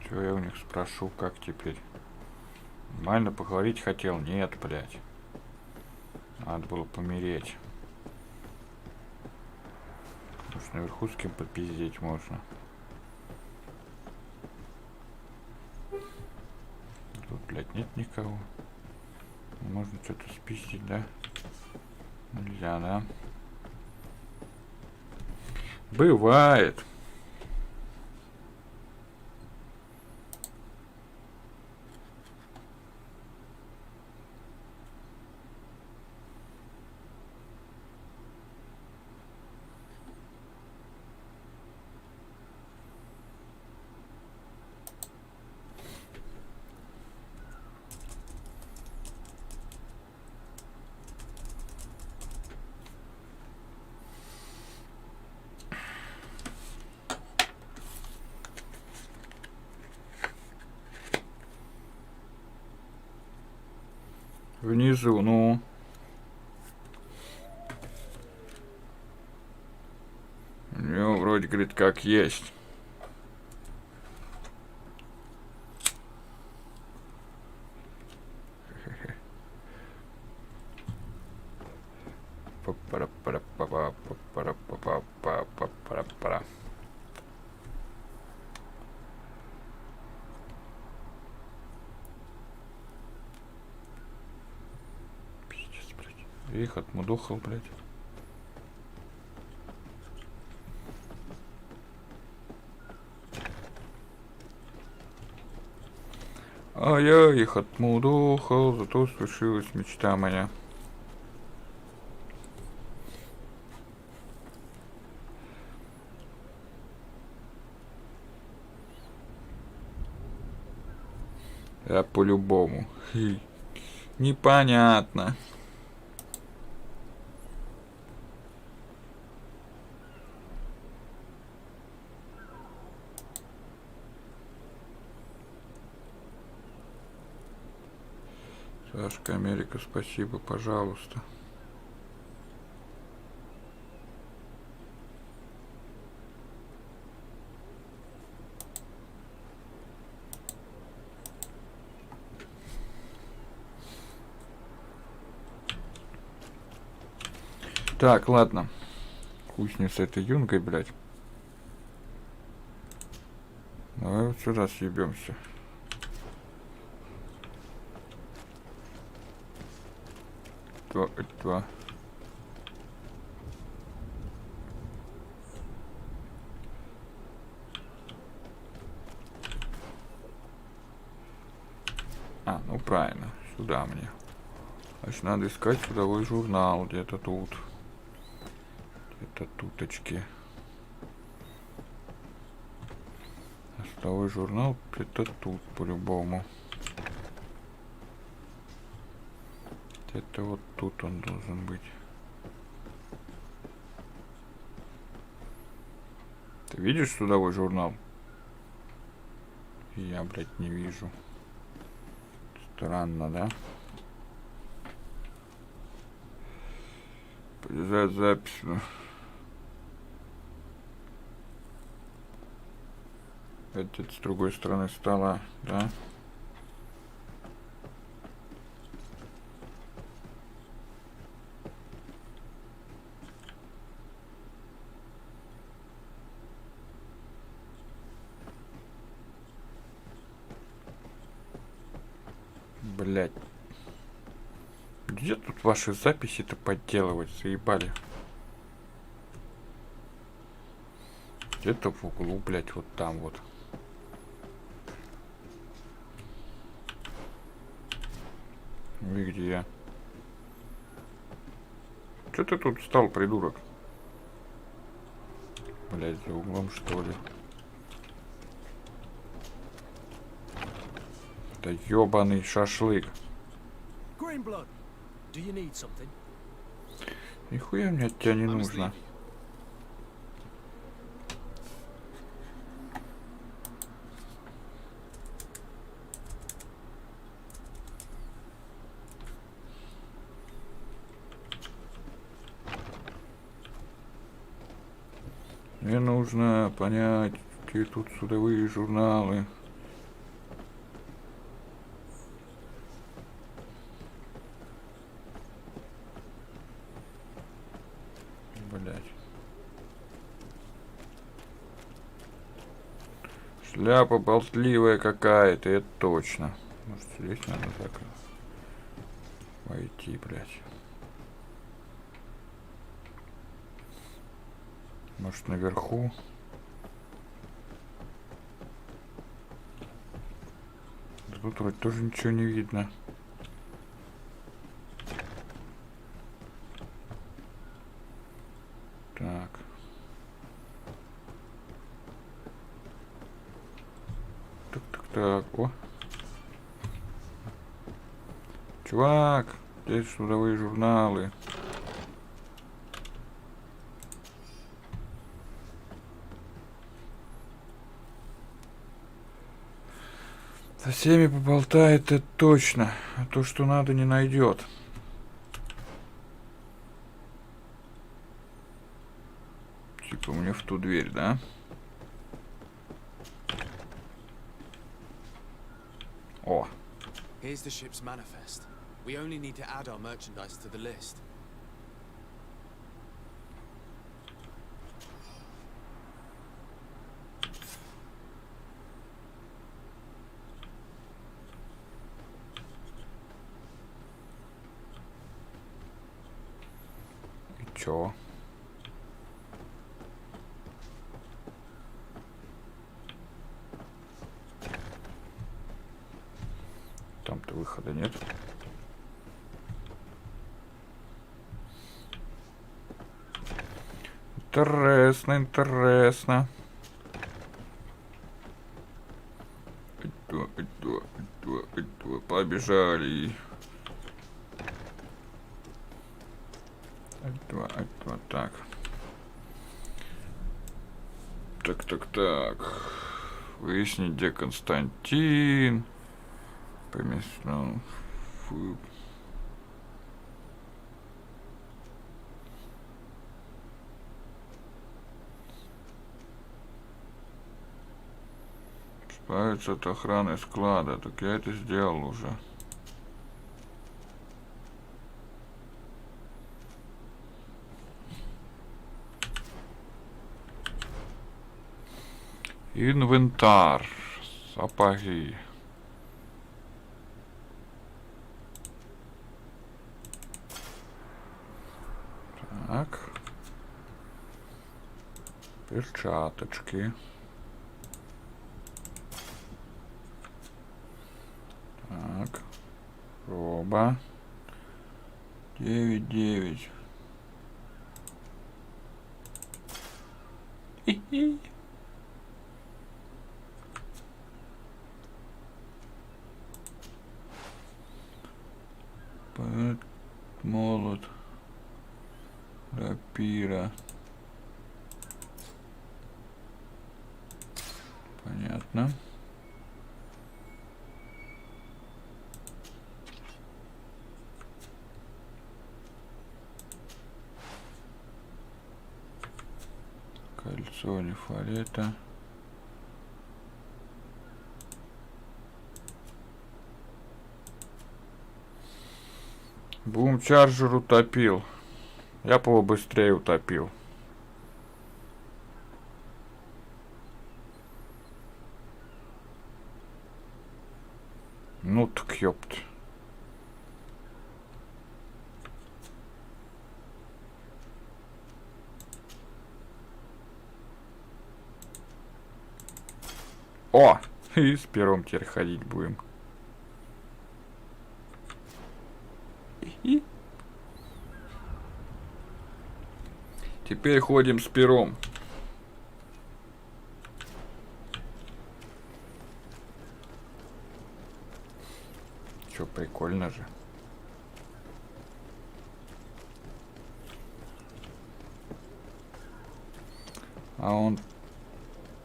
Чё я у них спрошу, как теперь? Нормально поговорить хотел? Нет, блядь. Надо было помереть. Может, наверху с кем попиздеть можно. Тут, блядь, нет никого. Можно что-то спиздить, да? Нельзя, да? Бывает. Внизу, ну. У него вроде, говорит, как есть. Их отмудохал, блядь. А я их отмудохал, зато свершилась мечта моя. Я по-любому. Непонятно. Сашка, Америка, спасибо, пожалуйста. Так, ладно. Хуй с ним с этой юнгой, блядь. Давай вот сюда съебемся. Два. А, ну правильно, сюда мне. Значит, надо искать судовой журнал где-то тут. Где-то туточки. Судовой журнал где-то тут, по-любому. Это вот тут он должен быть. Ты видишь судовой журнал? Я, блядь, не вижу. Странно, да? Полезать запись. Это с другой стороны стола, да? Блять. Где тут ваши записи-то подделывать? Заебали. Где-то в углу, блять, вот там вот. Вы где? Че ты тут встал, придурок? Блять, за углом, что ли? Да ёбаный шашлык. Greenblood, do you need something? Нихуя мне от тебя не нужно. Мне нужно понять, какие тут судовые журналы. Блять. Шляпа болтливая какая-то, это точно. Может, здесь надо так войти, блять. Может, наверху. Да тут вроде тоже ничего не видно. Так. Так. О. Чувак, здесь судовые журналы. Со всеми поболтает, это точно. А то, что надо, не найдет. Типа мне в ту дверь, да? О. Here's the ship's manifest. We only need to add our merchandise to the list. И чё? Там-то выхода нет. Интересно. Побежали. Так. Так. Выяснить, где Константин. По местному. Избавиться от охраны склада. Так я это сделал уже. Инвентарь. Сапоги. Так. Перчаточки. Так. Роба. 9. Хи-хи. Молот. Рапира. Понятно. Кольцо нефалета. Бум-чарджер утопил. Я бы его быстрее утопил. Ну так ёпт. О! И с первым теперь ходить будем. Теперь ходим с пером. Чё, прикольно же. А он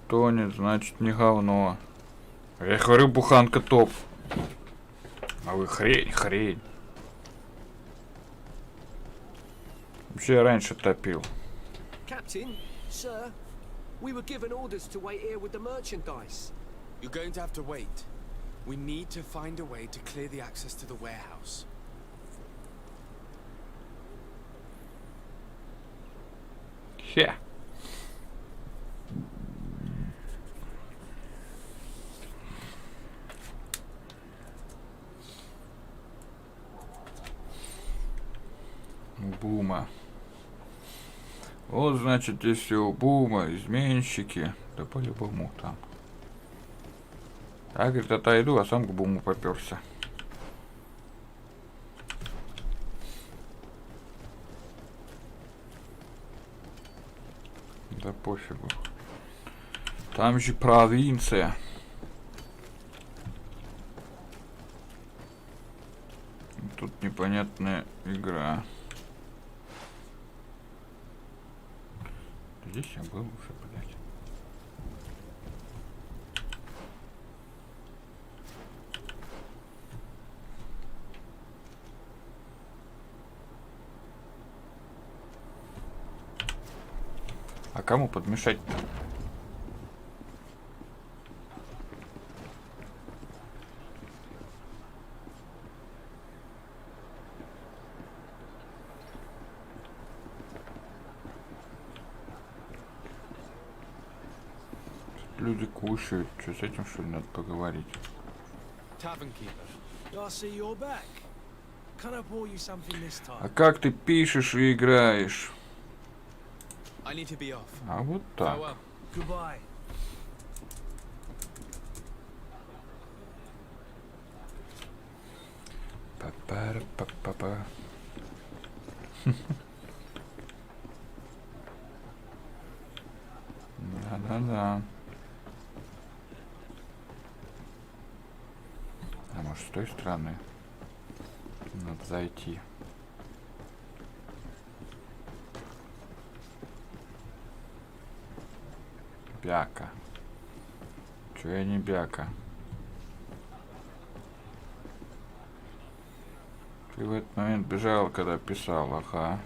тонет, значит, не говно. Я говорю, буханка топ. А вы хрень. Вообще я раньше топил. Captain, sir, we were given orders to wait here with the merchandise. You're going to have to wait. We need to find a way to clear the access to the warehouse. Хе. Бума. Вот, значит, если у Бума изменщики, да по-любому там. А, говорит, отойду, а сам к Буму попёрся. Да пофигу. Там же провинция. Тут непонятная игра. Здесь я был уже, блядь. А кому подмешать-то? Люди кушают. Что, с этим, что ли, надо поговорить? А как ты пишешь и играешь? А вот так. Па-па-па-па-па. Да-да-да. А может, с той стороны надо зайти? Бяка. Чё я не бяка? Ты в этот момент бежал, когда писал, ага.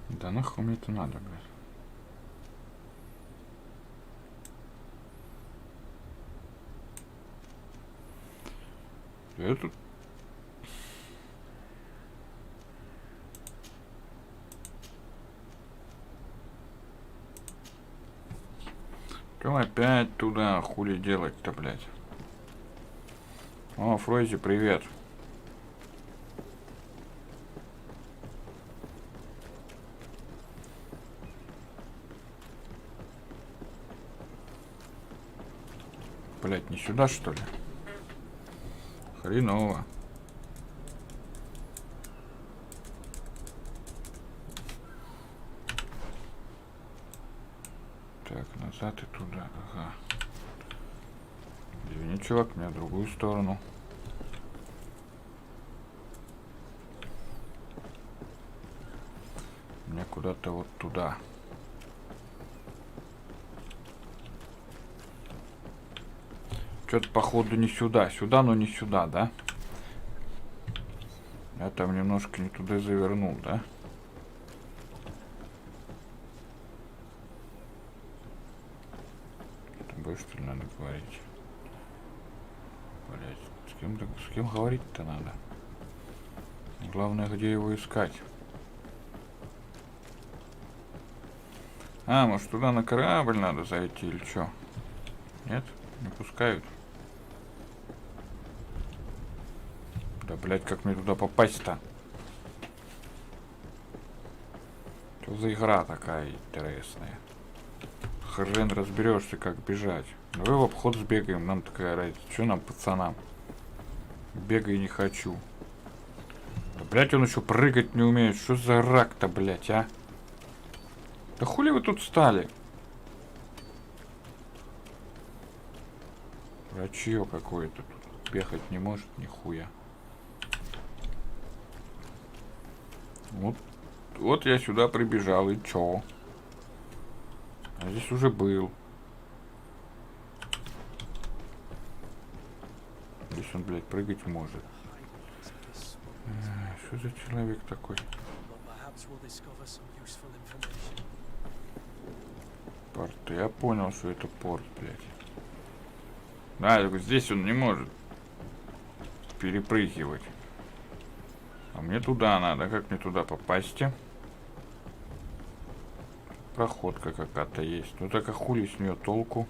Да нахуй мне это надо, блядь. Я тут... Чем опять туда? Хули делать-то, блядь? О, Фройзи, привет. Блять, не сюда, что ли? Хреново. Так, назад и туда. Ага. Извини, чувак, мне в другую сторону. Мне куда-то вот туда. Что-то походу не сюда. Сюда, но не сюда, да? Я там немножко не туда завернул, да? С тобой, что ли, надо говорить? Блять, с кем говорить-то надо? Главное, где его искать. А, может, туда на корабль надо зайти или что? Нет? Не пускают. Да, блядь, как мне туда попасть-то? Что за игра такая интересная? Хрен разберешься, как бежать. Давай в обход сбегаем, нам такая разница. Что нам, пацанам? Бегай не хочу. Да, блять, он еще прыгать не умеет. Что за рак-то, блять, а? Да хули вы тут стали? Врачье какое-то тут. Бегать не может, нихуя. Вот я сюда прибежал, и чё? А здесь уже был. Здесь он, блядь, прыгать может. Что за человек такой? Порт. Я понял, что это порт, блядь. Да, здесь он не может перепрыгивать. А мне туда надо. Как мне туда попасть? Проходка какая-то есть. Ну так а хули с нее толку?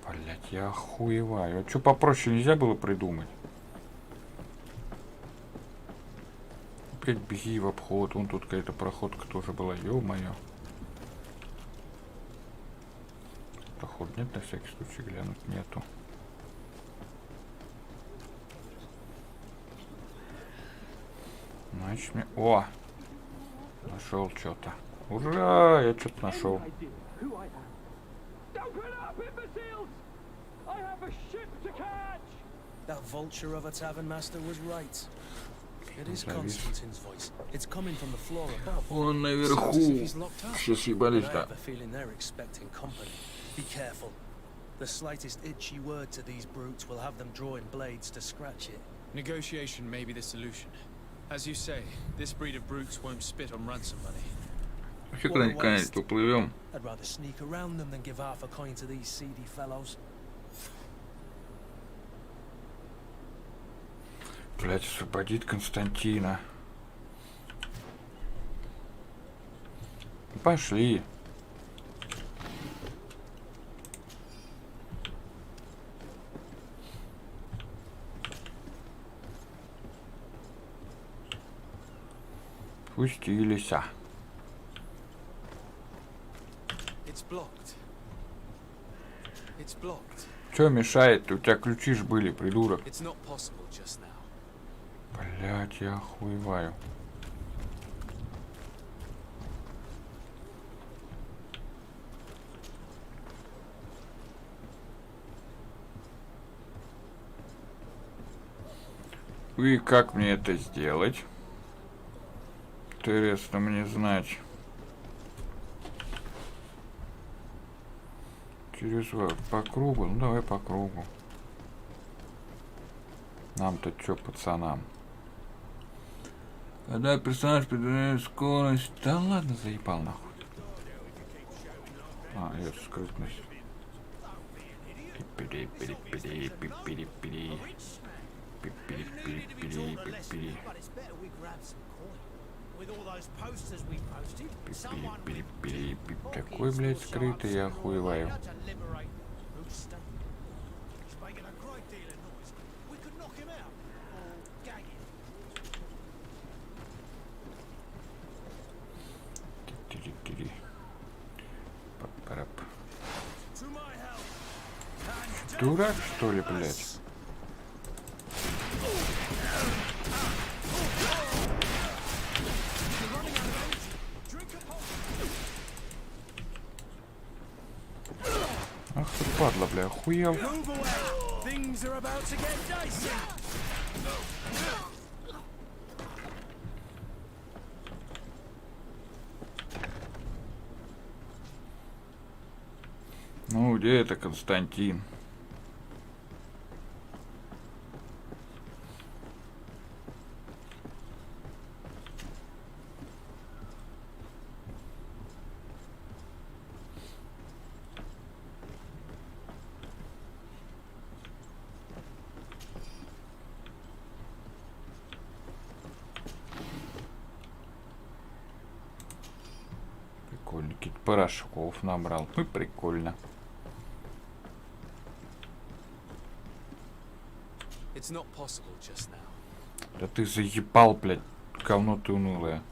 Блять, я охуеваю. А что попроще нельзя было придумать? Опять беги в обход. Вон тут какая-то проходка тоже была. Ё-моё. Проход нет, на всякий случай глянуть нету. Значит мне... О! Нашел что-то. Ура! Я что-то нашел. That vulture of a tavern master was right. It is Constantine's voice. It's coming from the floor above. Он наверху. Все съебались, да. I have a feeling they're expecting company. Be careful. The slightest itchy word to these brutes will have them drawing blades to scratch it. Negotiation may be the solution. As you say, this breed of brutes won't spit on ransom money. Вообще когда-нибудь уплывем. I'd rather sneak around them than give half a coin to these seedy fellows. Блять, освободит Константина. Пошли. Пустились. Чё мешает? У тебя ключи ж были, придурок. Блять, я охуеваю. И как мне это сделать? Интересно мне знать. Через по кругу? Ну давай по кругу. Нам-то чё, пацанам? Когда персонаж придает скорость... Да ладно, заебал нахуй. А, это скрытность. Такой, блядь, скрытый, я охуеваю. Дурак, что ли, блядь? Ах ты падла, бля, охуел. Ну, где это Константин? Прикольно, каких-то порошков набрал. Ну, прикольно. Да ты заебал, блядь, говно ты унылое.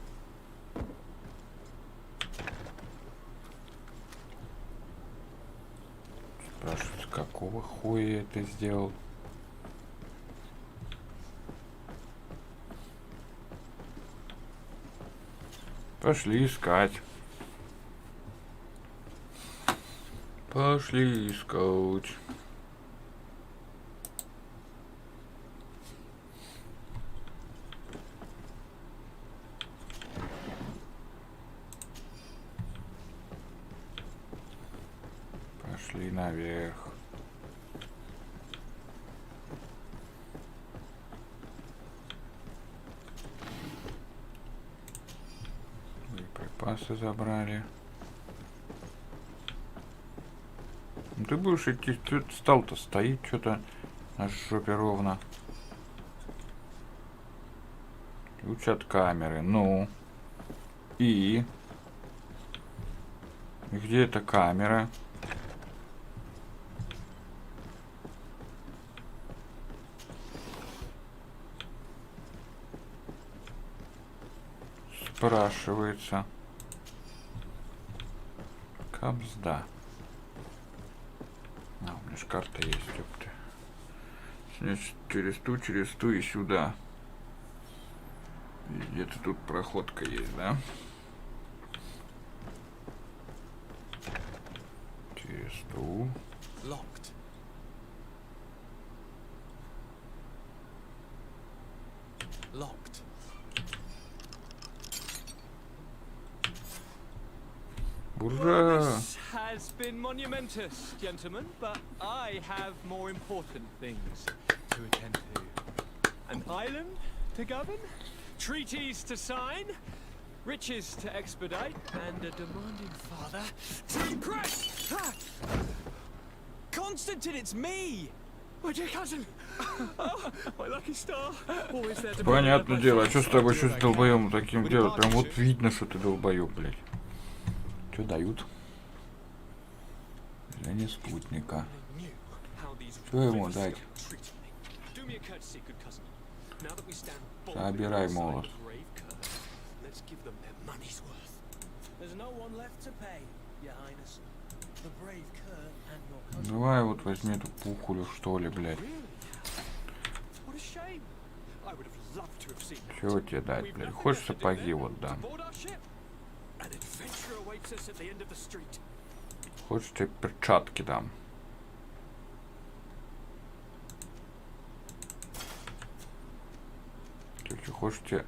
Спрашивают, какого хуя я это сделал? Пошли искать. Пошли искать. Пошли наверх. Боеприпасы забрали. Ну, ты будешь идти, что ты стал-то стоит, что-то на жопе ровно. Ключ от камеры, ну. И где эта камера? Спрашивается. КАПС, да. А, у меня же карта есть, ёпта. Значит, через ту и сюда. И где-то тут проходка есть, да? Через ту. Locked. Locked. Ура! This has been monumentous, gentlemen, but I have more important things to attend to. An island to govern, treaties to sign, riches to expedite, and a demanding father to impress. Constantine, it's me! My dear cousin! Oh, my lucky star! Always there to Понятное дело, а что с тобой, что с долбоем таким делать? Прям вот видно, что ты долбоёб, блядь. Что дают? Для не спутника. Что ему дать? Забирай молот. Давай вот возьми эту пухулю, что ли, блядь. Чего тебе дать, блядь? Хочешь сапоги, вот дам. Хочешь, тебе перчатки дам. Ты хочешь, тебе...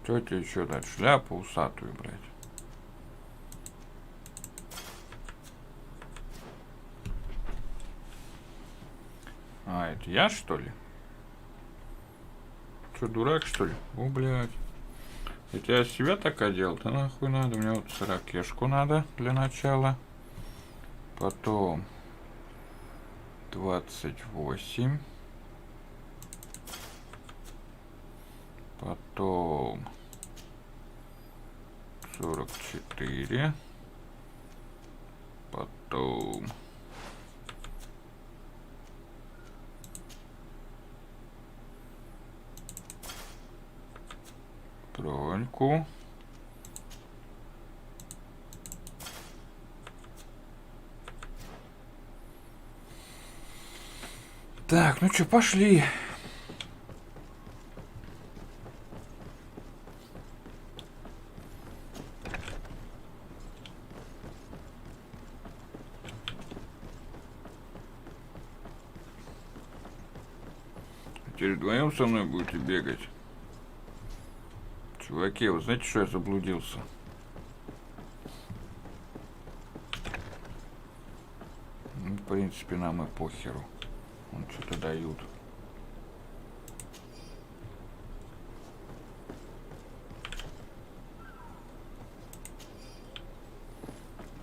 Что тебе еще дать? Шляпу усатую, блядь. А, это я, что ли? Что, дурак, что ли? О, блядь. Это я себя так одел? Да нахуй надо? Мне вот ракешку надо для начала. Потом 28. Потом 44. Потом... Броньку. Так, ну что, пошли. Теперь вдвоем со мной будете бегать. Чуваки, вы знаете, что я заблудился? Ну, в принципе, нам и похеру. Он что-то дают.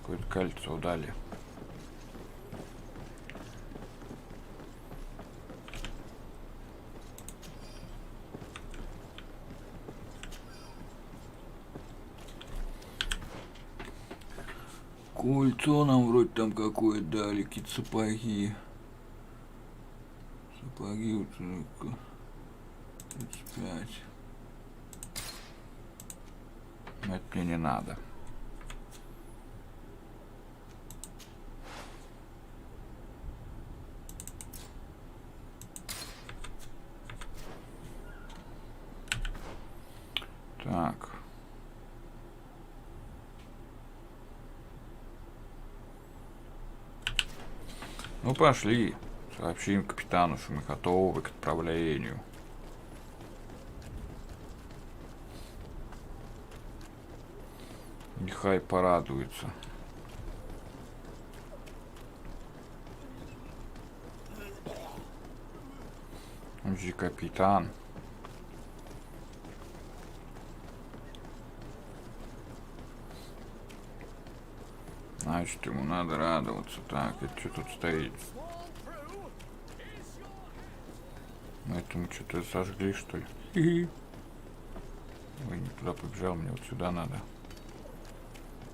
Какое-то кольцо дали. Кольцо нам вроде там какое дали, какие-то сапоги. Сапоги вот 35. Но это мне не надо. Так. Ну пошли. Сообщим капитану, что мы готовы к отправлению. Нехай порадуется. Он же капитан. Значит, ему надо радоваться. Так, это что тут стоит? Ну, это мы что-то сожгли, что ли? Ой, не туда побежал, мне вот сюда надо.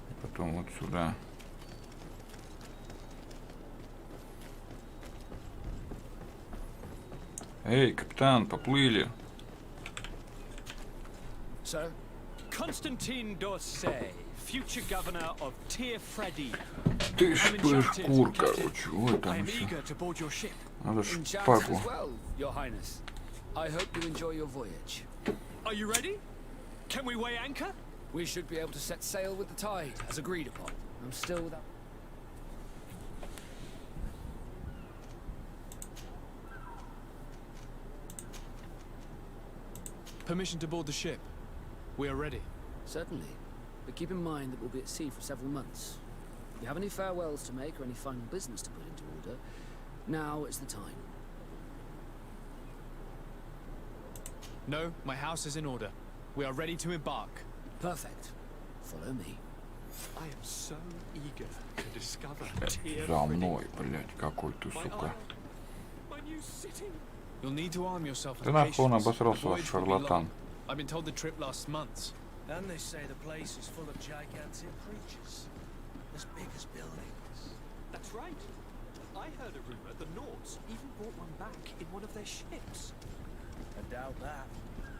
И потом вот сюда. Эй, капитан, поплыли. Sir? Constantine d'Orsay, future governor of Tearfreddy. Ты шпыркур, короче. Ой, там еще. Надо шпагу. Your Highness. I hope you enjoy your voyage. Are you ready? Can we weigh anchor? We should be able to set sail with the tide, as agreed upon. I'm still without... Permission to board the ship. We are ready. Certainly. But keep in mind that we'll be at sea for several months. If you have any farewells to make or any final business to put into order, now is the time. No, my house is in order. We are ready to embark. Perfect. Follow me. I am so eager to discover За мной, блядь, какой ты, сука. my new city. You'll need to arm yourself Ты with нахуй он patience. The обосрался, ваш voyage will be шарлатан. long. I've been told the trip lasts months. And they say the place is full of gigantic creatures, as big as buildings. That's right. I heard a rumor the Nords even brought one back in one of their ships. I doubt that.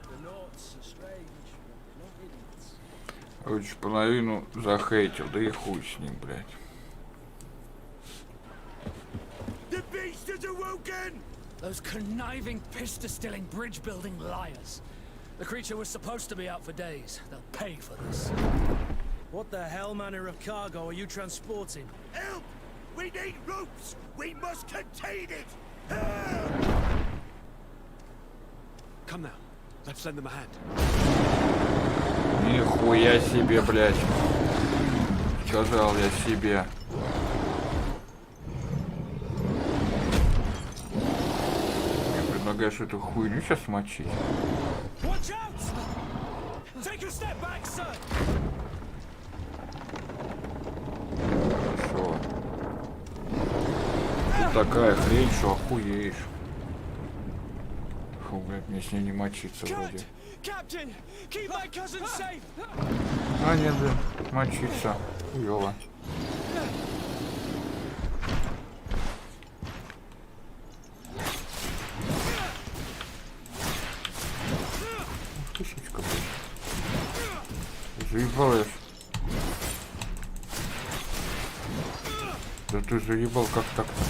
The Nords are strange, but not idiots. Короче, половину захейтил, да и хуй с ним, блядь. The beast is awoken! Those conniving, pista-stilling, bridge-building liars. The creature was supposed to be out for days. They'll pay for this. What the hell manner of cargo are you transporting? Help! We need ropes! We must contain it! Help! Come now. Let's lend them a hand. Нихуя себе, блядь. Сказал я себе. Я предлагаешь эту хуйню сейчас мочить. Watch out! Take a step back, sir. Хорошо. Тут такая хрень, что охуеешь. Фу, блядь, мне с ней не мочиться вроде. Captain, keep my cousin safe. А, нет, блядь, мочиться. Хуёво. Ты сучка, блядь. Заебалась. Да ты заебал, как так-то?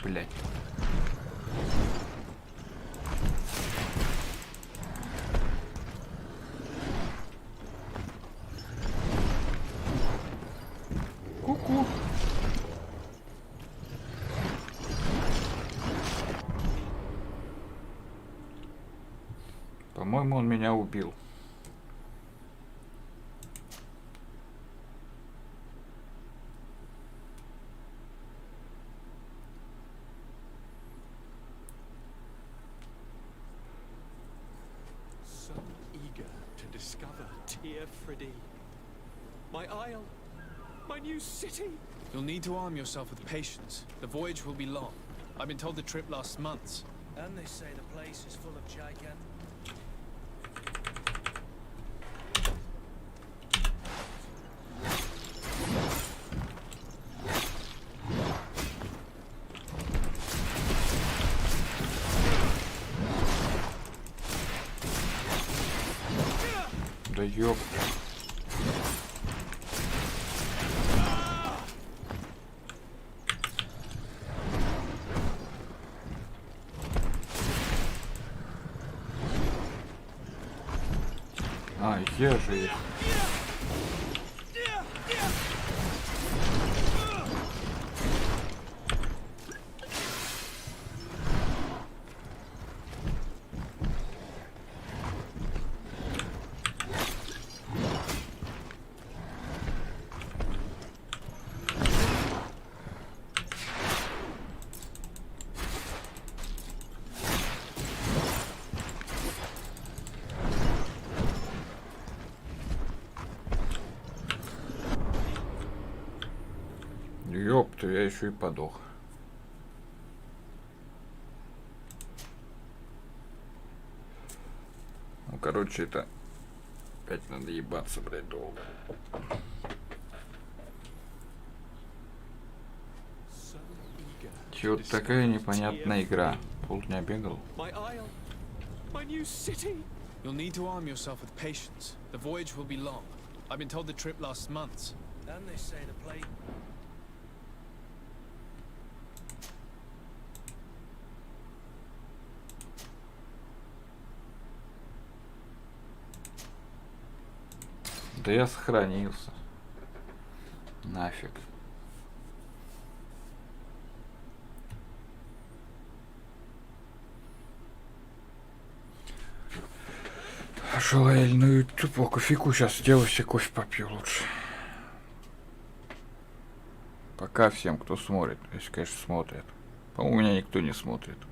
Блять. Ку-ку. По-моему, он меня убил. to discover Tearfridi. My isle, my new city. You'll need to arm yourself with patience. The voyage will be long. I've been told the trip lasts months. And they say the place is full of gigantic. Да ёп. А, я же их. Ёпта, я еще и подох. Ну, короче, это опять надо ебаться, блядь, долго. Чё такая непонятная игра. Полдня бегал. You'll need to arm yourself with patience. The voyage will be long. I've been told the trip lasts months. And they say the place. Да я сохранился. Нафиг. Желаю, ну тупо кофейку сейчас сделаю, себе кофе попью лучше. Пока всем, кто смотрит, если, конечно, смотрит. По-моему, меня никто не смотрит.